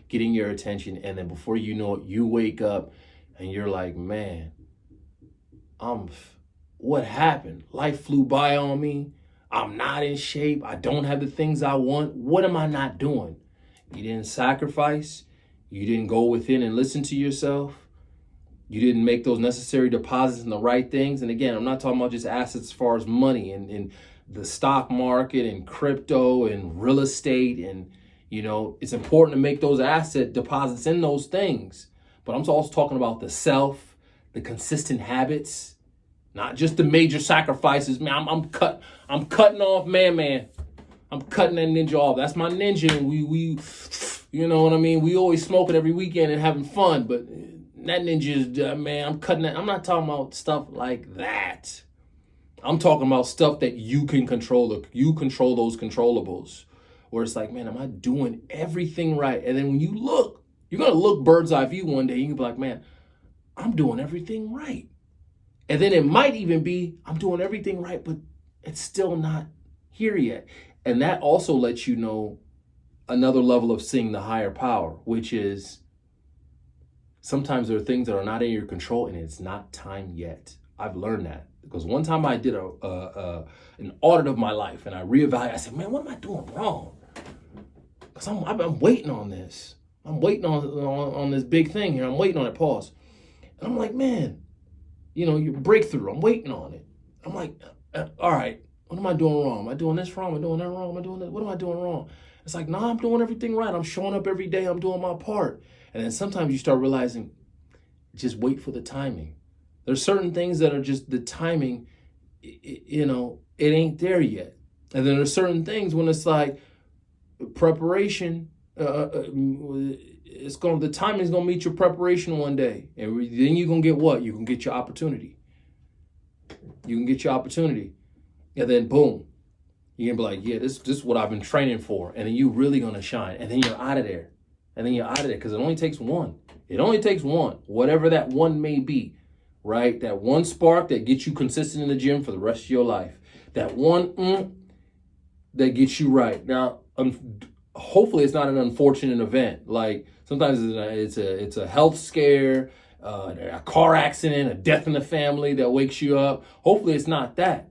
Speaker 2: getting your attention. And then before you know it, you wake up and you're like, man, what happened? Life flew by on me. I'm not in shape. I don't have the things I want. What am I not doing? You didn't sacrifice. You didn't go within and listen to yourself. You didn't make those necessary deposits in the right things. And again, I'm not talking about just assets as far as money and the stock market and crypto and real estate. And, it's important to make those asset deposits in those things. But I'm also talking about the self, the consistent habits, not just the major sacrifices. Man, I'm cutting off man. I'm cutting that ninja off. That's my ninja. And we you know what I mean? We always smoking every weekend and having fun, but that ninja is, man, I'm cutting that. I'm not talking about stuff like that. I'm talking about stuff that you can control. You control those controllables. Where it's like, man, am I doing everything right? And then when you look, you're going to look bird's eye view one day. You can be like, man, I'm doing everything right. And then it might even be, I'm doing everything right, but it's still not here yet. And that also lets you know another level of seeing the higher power, which is sometimes there are things that are not in your control and it's not time yet. I've learned that. Because one time I did an audit of my life and I reevaluated. I said, man, what am I doing wrong? Because I've been waiting on this. I'm waiting on this big thing here. I'm waiting on it. Pause. And I'm like, man, your breakthrough. I'm waiting on it. I'm like, all right, what am I doing wrong? Am I doing this wrong? Am I doing that wrong? Am I doing that? What am I doing wrong? It's like, nah, I'm doing everything right. I'm showing up every day. I'm doing my part. And then sometimes you start realizing, just wait for the timing. There's certain things that are just the timing, it ain't there yet. And then there's certain things when it's like preparation, the timing's gonna meet your preparation one day. And then you're gonna get what? You can get your opportunity. You can get your opportunity. And then boom, you're gonna be like, yeah, this is what I've been training for. And then you really gonna shine. And then you're out of there. Because it only takes one. It only takes one, whatever that one may be, right? That one spark that gets you consistent in the gym for the rest of your life. That one that gets you right. Now, hopefully it's not an unfortunate event. Like sometimes it's a health scare, a car accident, a death in the family that wakes you up. Hopefully it's not that.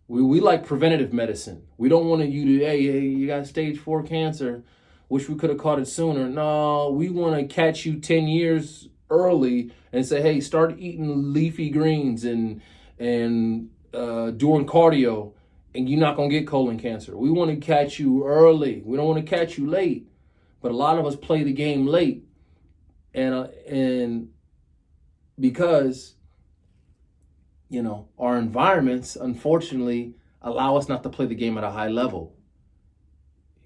Speaker 2: We like preventative medicine. We don't want you to, hey, you got stage 4 cancer. Wish we could have caught it sooner. No, we want to catch you 10 years early and say, hey, start eating leafy greens and doing cardio, and you're not going to get colon cancer. We want to catch you early. We don't want to catch you late. But a lot of us play the game late. And because, our environments, unfortunately, allow us not to play the game at a high level.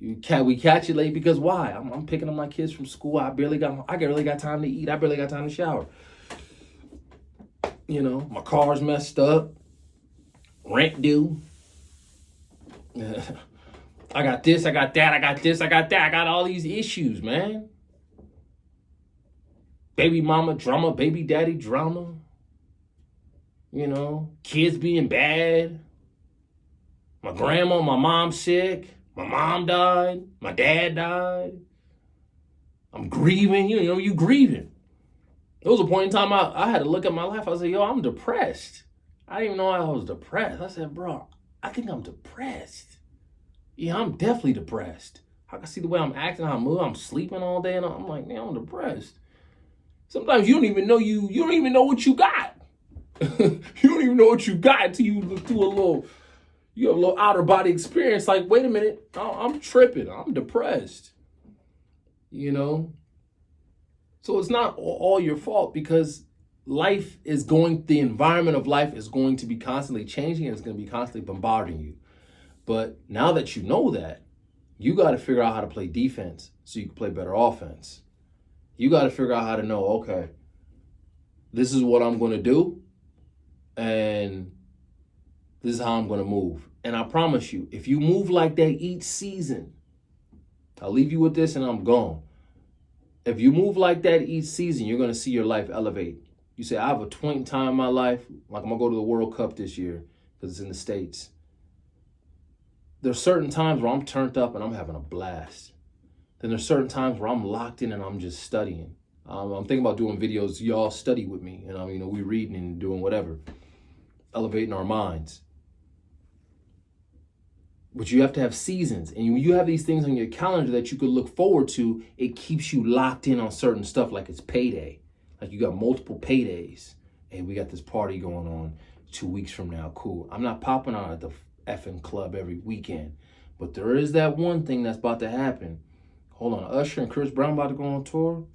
Speaker 2: We catch it late because why? I'm picking up my kids from school. I barely got time to eat. I barely got time to shower. My car's messed up. Rent due. I got this, I got that, I got this, I got that. I got all these issues, man. Baby mama drama, baby daddy drama. Kids being bad. My mom's sick. My mom died. My dad died. I'm grieving. You grieving. There was a point in time I had to look at my life. I said, yo, I'm depressed. I didn't even know I was depressed. I said, bro, I think I'm depressed. Yeah, I'm definitely depressed. I can see the way I'm acting, how I move. I'm sleeping all day, and I'm like, man, I'm depressed. Sometimes you don't even know you don't even know what you got. You don't even know what you got until you do you have a little outer body experience. Like, wait a minute, I'm tripping. I'm depressed. So it's not all your fault because the environment of life is going to be constantly changing and it's going to be constantly bombarding you. But now that you know that, you got to figure out how to play defense so you can play better offense. You got to figure out how to know, okay, this is what I'm going to do and this is how I'm going to move. And I promise you, if you move like that each season, I'll leave you with this and I'm gone. If you move like that each season, you're going to see your life elevate. You say, I have a point in time in my life, like I'm going to go to the World Cup this year because it's in the States. There's certain times where I'm turned up and I'm having a blast. Then there's certain times where I'm locked in and I'm just studying. I'm thinking about doing videos. Y'all study with me. We reading and doing whatever. Elevating our minds. But you have to have seasons. And when you have these things on your calendar that you could look forward to, it keeps you locked in on certain stuff like it's payday. Like you got multiple paydays. Hey, we got this party going on 2 weeks from now. Cool. I'm not popping out at the effing club every weekend. But there is that one thing that's about to happen. Hold on. Usher and Chris Brown about to go on tour.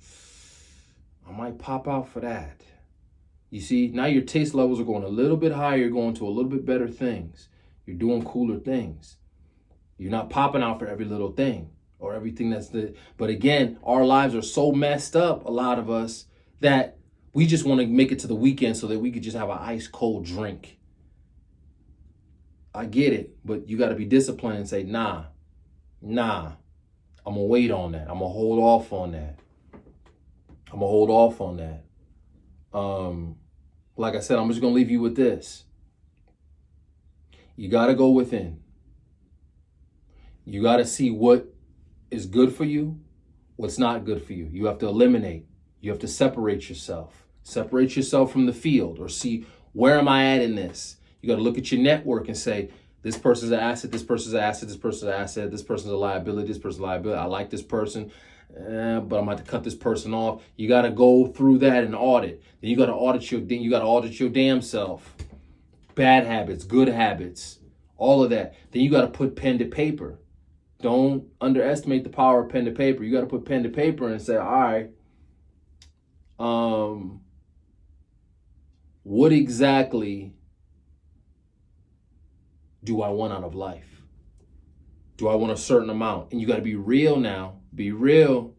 Speaker 2: I might pop out for that. You see, now your taste levels are going a little bit higher. You're going to a little bit better things. You're doing cooler things. You're not popping out for every little thing or everything but again, our lives are so messed up, a lot of us, that we just want to make it to the weekend so that we could just have an ice cold drink. I get it, but you got to be disciplined and say, nah, I'm going to wait on that. I'm going to hold off on that. Like I said, I'm just going to leave you with this. You got to go within. You got to see what is good for you, what's not good for you. You have to eliminate. You have to separate yourself. Separate yourself from the field or see Where am I at in this? You got to look at your network and say, this person's an asset, this person's an asset, this person's an asset, this person's a liability, this person's a liability. I like this person, but I'm about to cut this person off. You got to go through that and audit. Then you got to audit your damn self. Bad habits, good habits, all of that. Then you got to put pen to paper. Don't underestimate the power of pen to paper. You got to put pen to paper and say, all right, what exactly do I want out of life? Do I want a certain amount? And you got to be real now. Be real.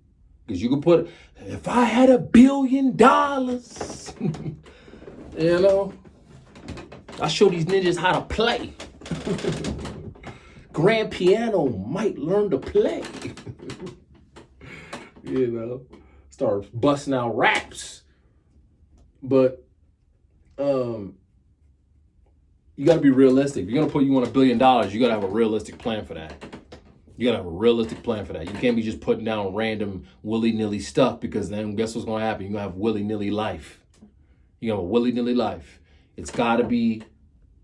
Speaker 2: Because you can put, if I had $1 billion, you know, I show these ninjas how to play. Grand piano might learn to play. You know, start busting out raps. But you got to be realistic. If you're going to put you on $1 billion, you got to have a realistic plan for that. You got to have a realistic plan for that. You can't be just putting down random willy-nilly stuff, because then guess what's going to happen? You're going to have willy-nilly life. You have a willy-nilly life. It's got to be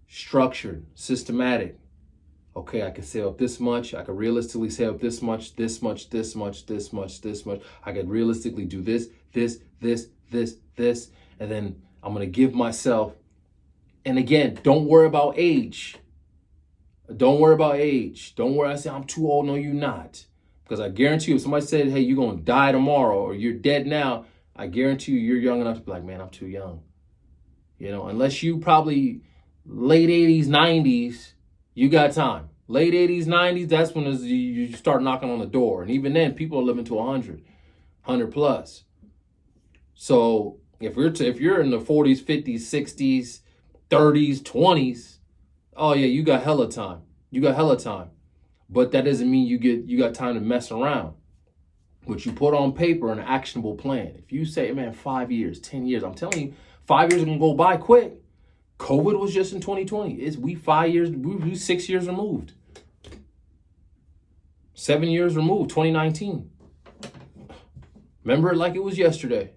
Speaker 2: structured, systematic. Okay, I can save up this much. I can realistically save up this much, this much, this much, this much, this much. I could realistically do this, this, this, this, this. And then I'm going to give myself, and again, don't worry about age. Don't worry about age. Don't worry. I say, I'm too old. No, you're not. Because I guarantee you, if somebody said, hey, you're going to die tomorrow or you're dead now, I guarantee you, you're young enough to be like, man, I'm too young. You know, unless you probably late 80s, 90s, you got time. Late 80s, 90s, that's when you start knocking on the door. And even then, people are living to 100 plus. So if you're in the 40s, 50s, 60s, 30s, 20s, oh yeah, you got hella time. You got hella time. But that doesn't mean you got time to mess around. But you put on paper an actionable plan. If you say, man, 5 years, 10 years, I'm telling you, 5 years are gonna go by quick. COVID was just in 2020. We 6 years removed. 7 years removed, 2019. Remember it like it was yesterday.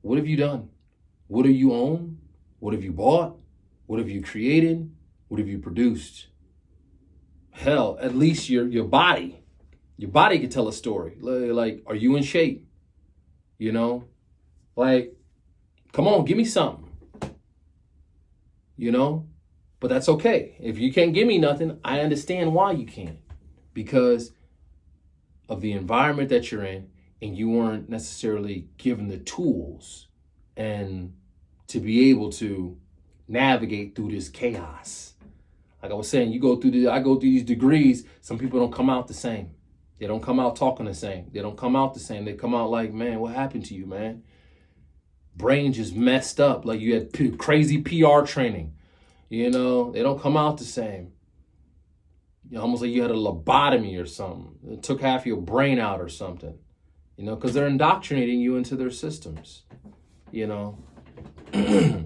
Speaker 2: What have you done? What do you own? What have you bought? What have you created? What have you produced? Hell, at least your body. Your body can tell a story. Like, are you in shape? You know? Like, come on, give me something. You know? But that's okay. If you can't give me nothing, I understand why you can't. Because of the environment that you're in, and you weren't necessarily given the tools and to be able to navigate through this chaos. Like I was saying, I go through these degrees. Some people don't come out the same. They don't come out talking the same. They don't come out the same. They come out like, man, what happened to you, man? Brain just messed up. Like you had crazy PR training. You know, they don't come out the same. You know, almost like you had a lobotomy or something. It took half your brain out or something. You know, because they're indoctrinating you into their systems. You know,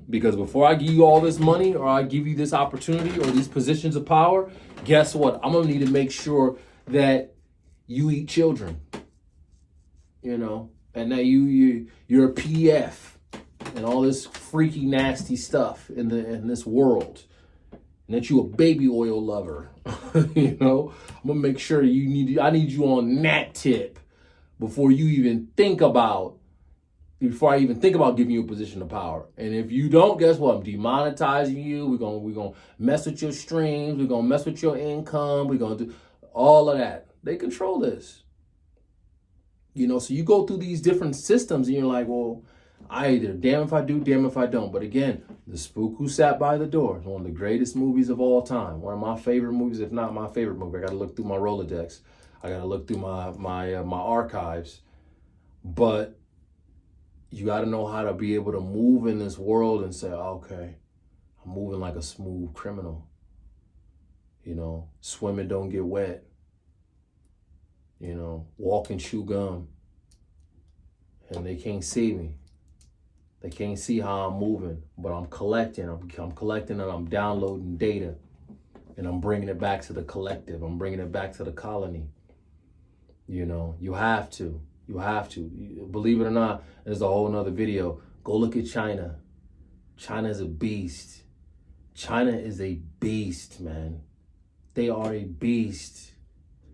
Speaker 2: because before I give you all this money or I give you this opportunity or these positions of power, guess what? I'm going to need to make sure that you eat children, you know, and that you're a PF and all this freaky, nasty stuff in this world, and that you a baby oil lover. You know, I'm going to make sure I need you on that tip before I even think about giving you a position of power. And if you don't, guess what? I'm demonetizing you. We're gonna mess with your streams. We're gonna mess with your income. We're gonna do all of that. They control this. You know, so you go through these different systems and you're like, well, I either damn if I do, damn if I don't. But again, The Spook Who Sat by the Door is one of the greatest movies of all time. One of my favorite movies, if not my favorite movie. I gotta look through my Rolodex. I gotta look through my archives. But you got to know how to be able to move in this world and say, okay, I'm moving like a smooth criminal. You know, swimming, don't get wet. You know, walk and chew gum. And they can't see me. They can't see how I'm moving, but I'm collecting. I'm collecting and I'm downloading data. And I'm bringing it back to the collective. I'm bringing it back to the colony. You know, you have to. You have to. Believe it or not, there's a whole nother video. Go look at China. China's a beast.
Speaker 1: China is a beast, man. They are a beast.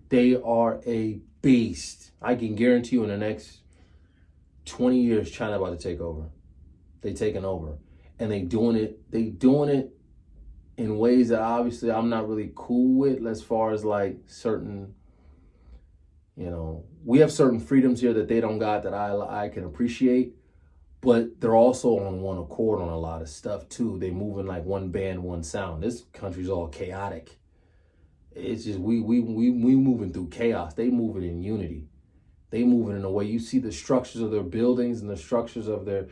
Speaker 1: They are a beast. I can guarantee you in the next 20 years, China about to take over. They taking over. And they doing it in ways that obviously I'm not really cool with, as far as like certain, we have certain freedoms here that they don't got that I can appreciate, but they're also on one accord on a lot of stuff too. They moving like one band, one sound. This country's all chaotic. It's just we moving through chaos. They moving in unity. They moving in a way you see the structures of their buildings and the structures of their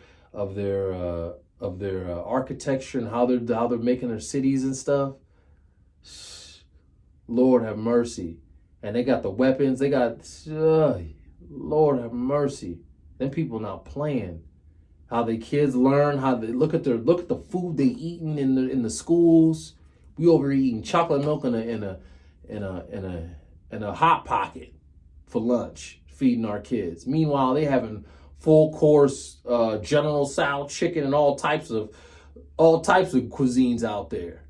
Speaker 1: architecture and how they're making their cities and stuff. Lord have mercy. And they got the weapons. They got Lord have mercy. Them people not playing. How the kids learn, how they look at the food they eating in the schools. We over eating chocolate milk in a hot pocket for lunch, feeding our kids. Meanwhile, they having full course General Tso chicken and all types of cuisines out there.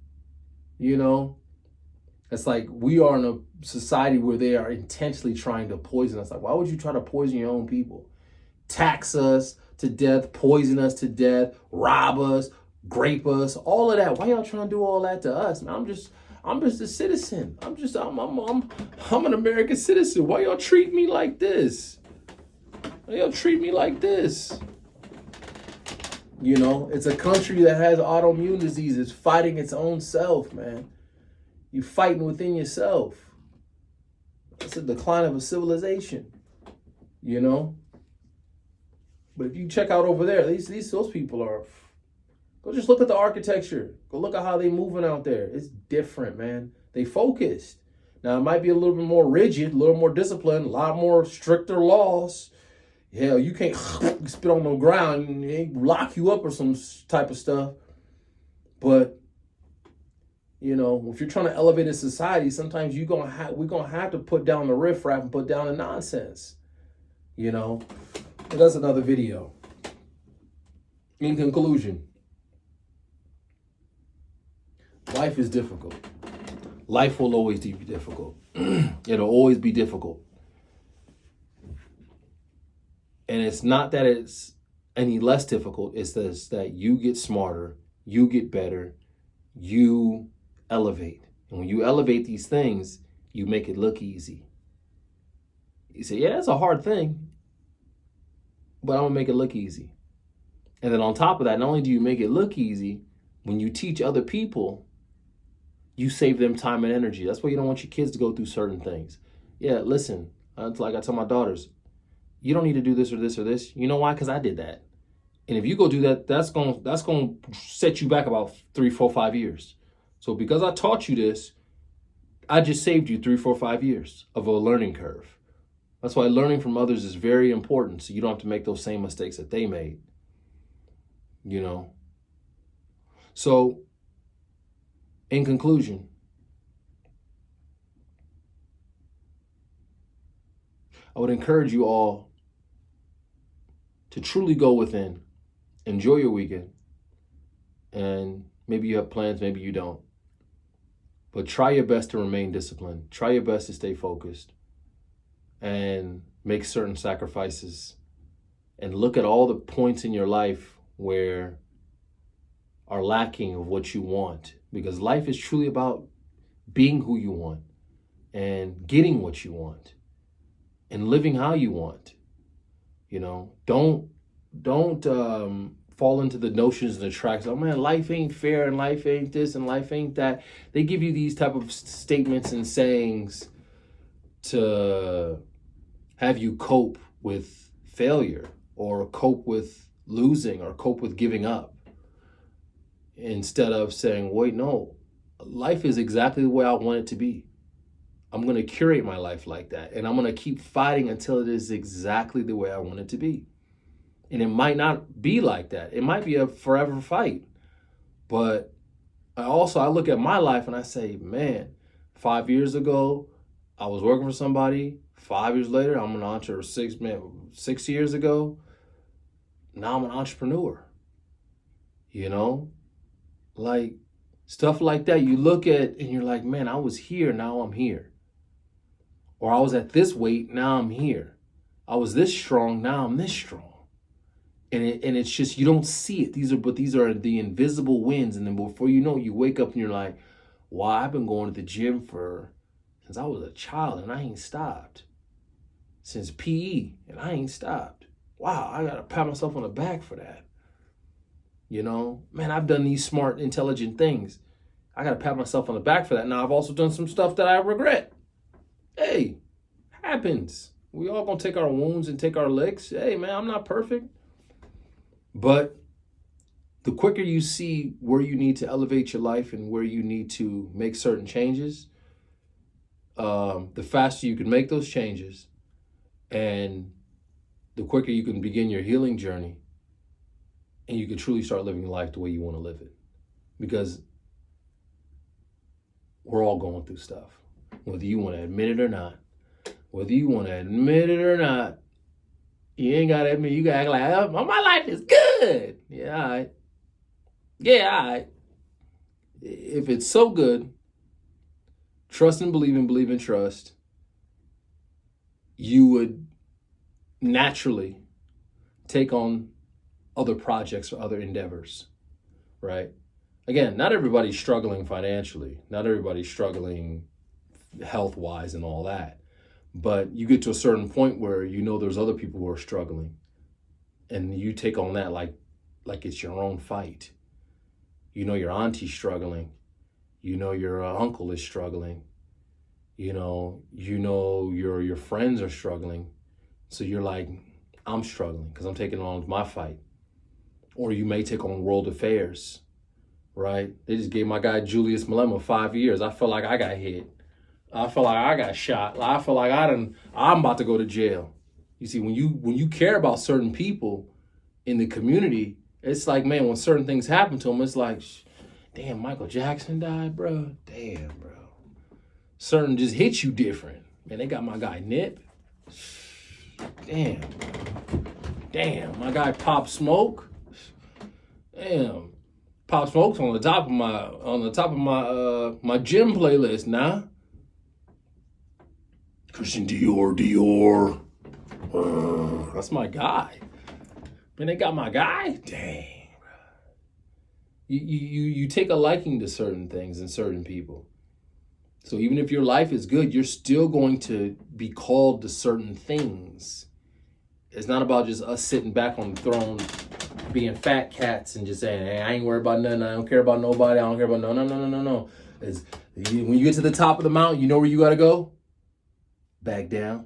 Speaker 1: It's like we are in a society where they are intentionally trying to poison us. Like, why would you try to poison your own people? Tax us to death, poison us to death, rob us, grape us, all of that. Why y'all trying to do all that to us, man? I'm just a citizen. I'm an American citizen. Why y'all treat me like this? Why y'all treat me like this? It's a country that has autoimmune diseases, fighting its own self, man. You fighting within yourself. It's a decline of a civilization, But if you check out over there, those people are. Go just look at the architecture. Go look at how they moving out there. It's different, man. They focused. Now it might be a little bit more rigid, a little more disciplined, a lot more stricter laws. Hell, you can't spit on the ground and they lock you up or some type of stuff. But if you're trying to elevate a society, sometimes we're gonna have to put down the riffraff and put down the nonsense. But that's another video. In conclusion, life is difficult. Life will always be difficult. It'll always be difficult. And it's not that it's any less difficult. It's that you get smarter, you get better, you elevate. And when you elevate these things, you make it look easy. You say, yeah, it's a hard thing, but I'm gonna make it look easy. And then on top of that, not only do you make it look easy, when you teach other people, you save them time and energy. That's why you don't want your kids to go through certain things. Yeah, listen, it's like I tell my daughters, you don't need to do this or this or this. You know why? Because I did that. And if you go do that, that's going to set you back about 3, 4, 5 years. So because I taught you this, I just saved you 3, 4, 5 years of a learning curve. That's why learning from others is very important. So you don't have to make those same mistakes that they made. So in conclusion, I would encourage you all to truly go within, enjoy your weekend, and maybe you have plans, maybe you don't. But try your best to remain disciplined. Try your best to stay focused and make certain sacrifices. And look at all the points in your life where are lacking of what you want. Because life is truly about being who you want and getting what you want and living how you want. Don't fall into the notions and the tracks. Oh man, life ain't fair and life ain't this and life ain't that. They give you these type of statements and sayings to have you cope with failure or cope with losing or cope with giving up. Instead of saying, wait, no, life is exactly the way I want it to be. I'm going to curate my life like that. And I'm going to keep fighting until it is exactly the way I want it to be. And it might not be like that. It might be a forever fight. But I look at my life and I say, man, 5 years ago, I was working for somebody. 5 years later, I'm an entrepreneur. 6 years ago, now I'm an entrepreneur. Like
Speaker 2: Stuff like that. You look at and you're like, man, I was here, now I'm here. Or I was at this weight, now I'm here. I was this strong, now I'm this strong. And it's just, you don't see it. These are the invisible wins. And then before you know it, you wake up and you're like, wow, I've been going to the gym since I was a child and I ain't stopped. Since PE and I ain't stopped. Wow, I gotta pat myself on the back for that. You know, man, I've done these smart, intelligent things. I gotta pat myself on the back for that. Now, I've also done some stuff that I regret. Hey, happens. We all gonna take our wounds and take our licks. Hey, man, I'm not perfect. But the quicker you see where you need to elevate your life and where you need to make certain changes, the faster you can make those changes, and the quicker you can begin your healing journey, and you can truly start living life the way you want to live it. Because we're all going through stuff, whether you want to admit it or not. Whether you want to admit it or not, you ain't got to admit. You got to act like, oh, my life is good. Yeah, all right. Yeah, all right. If it's so good, trust and believe and trust, you would naturally take on other projects or other endeavors, right? Again, not everybody's struggling financially. Not everybody's struggling health-wise and all that. But you get to a certain point where you know there's other people who are struggling, and you take on that like it's your own fight. You know your auntie's struggling. You know your uncle is struggling. You know your friends are struggling. So you're like, I'm struggling because I'm taking on my fight. Or you may take on world affairs, right? They just gave my guy Julius Malema 5 years. I felt like I got hit. I felt like I got shot. I feel like I'm about to go to jail. You see, when you care about certain people in the community, it's like, man, when certain things happen to them, it's like, damn, Michael Jackson died, bro. Damn, bro. Certain just hit you different. Man, they got my guy Nip. Damn, my guy Pop Smoke. Damn, Pop Smoke's on the top of my gym playlist now. Christian Dior. That's my guy. Man, they got my guy? Dang. You take a liking to certain things and certain people. So even if your life is good, you're still going to be called to certain things. It's not about just us sitting back on the throne being fat cats and just saying, hey, I ain't worried about nothing. I don't care about nobody. I don't care about no. When you get to the top of the mountain, you know where you got to go? Back down.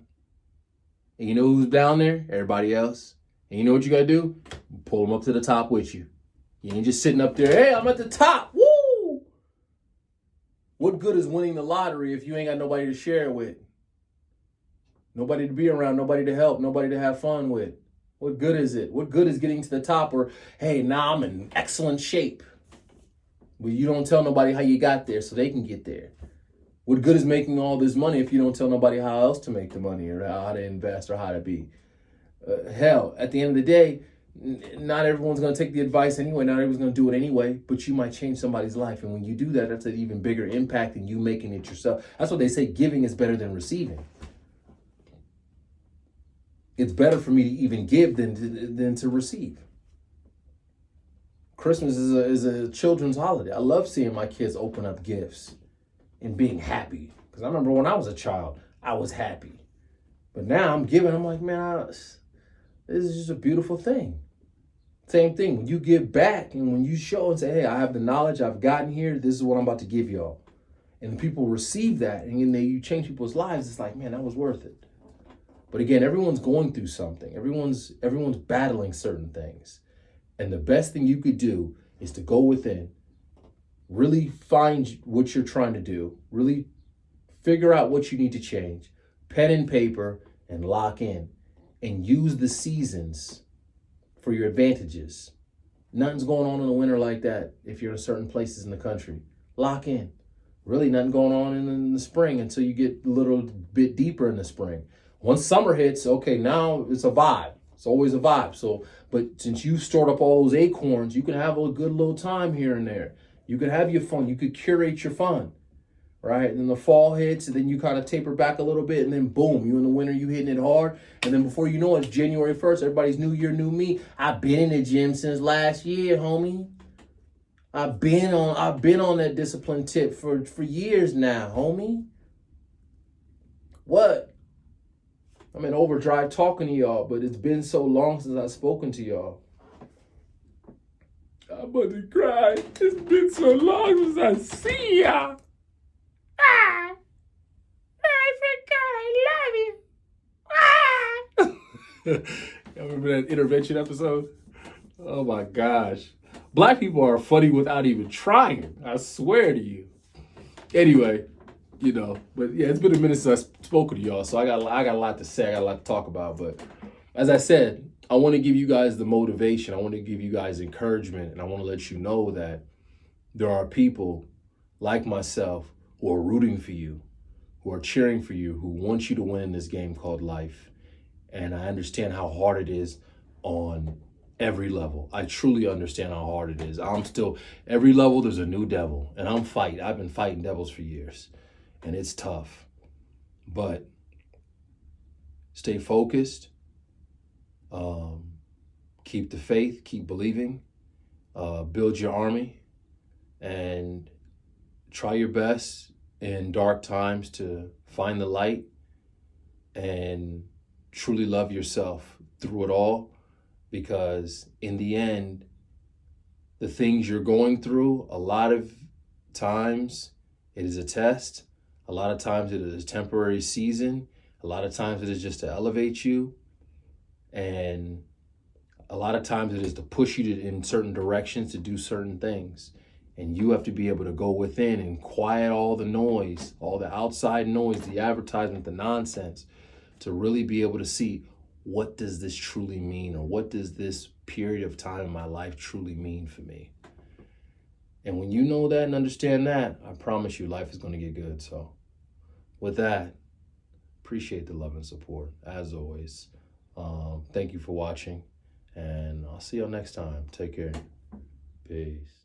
Speaker 2: And you know who's down there? Everybody else. And you know what you got to do? Pull them up to the top with you. You ain't just sitting up there, hey, I'm at the top. Woo! What good is winning the lottery if you ain't got nobody to share it with? Nobody to be around, nobody to help, nobody to have fun with. What good is it? What good is getting to the top or, hey, now I'm in excellent shape? But you don't tell nobody how you got there so they can get there. What good is making all this money if you don't tell nobody how else to make the money or how to invest or how to be? Hell, at the end of the day, not everyone's going to take the advice anyway. Not everyone's going to do it anyway, but you might change somebody's life. And when you do that, that's an even bigger impact than you making it yourself. That's what they say, giving is better than receiving. It's better for me to even give than to receive. Christmas is a children's holiday. I love seeing my kids open up gifts and being happy. Because I remember when I was a child, I was happy. But now I'm giving, I'm like, man, this is just a beautiful thing. Same thing, when you give back and when you show and say, hey, I have the knowledge, I've gotten here, this is what I'm about to give y'all. And people receive that and then you change people's lives, it's like, man, that was worth it. But again, everyone's going through something. Everyone's battling certain things. And the best thing you could do is to go within, really find what you're trying to do, really figure out what you need to change, pen and paper, and lock in. And use the seasons for your advantages. Nothing's going on in the winter like that if you're in certain places in the country. Lock in. Really nothing going on in the spring until you get a little bit deeper in the spring. Once summer hits, okay, now it's a vibe. It's always a vibe. But since you stored up all those acorns, you can have a good little time here and there. You could have your fun. You could curate your fun, right? And then the fall hits, and then you kind of taper back a little bit, and then boom, you in the winter, you hitting it hard. And then before you know it, it's January 1st, everybody's new year, new me. I've been in the gym since last year, homie. I've been on that discipline tip for years now, homie. What? I'm in overdrive talking to y'all, but it's been so long since I've spoken to y'all. I'm about to cry. It's been so long since I see y'all. I forgot I love you. Y'all remember that intervention episode? Oh my gosh. Black people are funny without even trying. I swear to you. Anyway, but yeah, it's been a minute since I've spoken to y'all, so I got a lot to say. I got a lot to talk about. But as I said, I want to give you guys the motivation. I want to give you guys encouragement, and I want to let you know that there are people like myself who are rooting for you, who are cheering for you, who want you to win this game called life. And I understand how hard it is on every level. I truly understand how hard it is. Every level there's a new devil, and I've been fighting devils for years, and it's tough. But stay focused, keep the faith, keep believing, build your army, and try your best in dark times to find the light and truly love yourself through it all, because in the end, the things you're going through, a lot of times it is a test. A lot of times it is a temporary season. A lot of times it is just to elevate you. And a lot of times it is to push you in certain directions to do certain things. And you have to be able to go within and quiet all the noise, all the outside noise, the advertisement, the nonsense, to really be able to see, what does this truly mean? Or what does this period of time in my life truly mean for me? And when you know that and understand that, I promise you life is going to get good. So with that, appreciate the love and support as always. Thank you for watching, and I'll see y'all next time. Take care. Peace.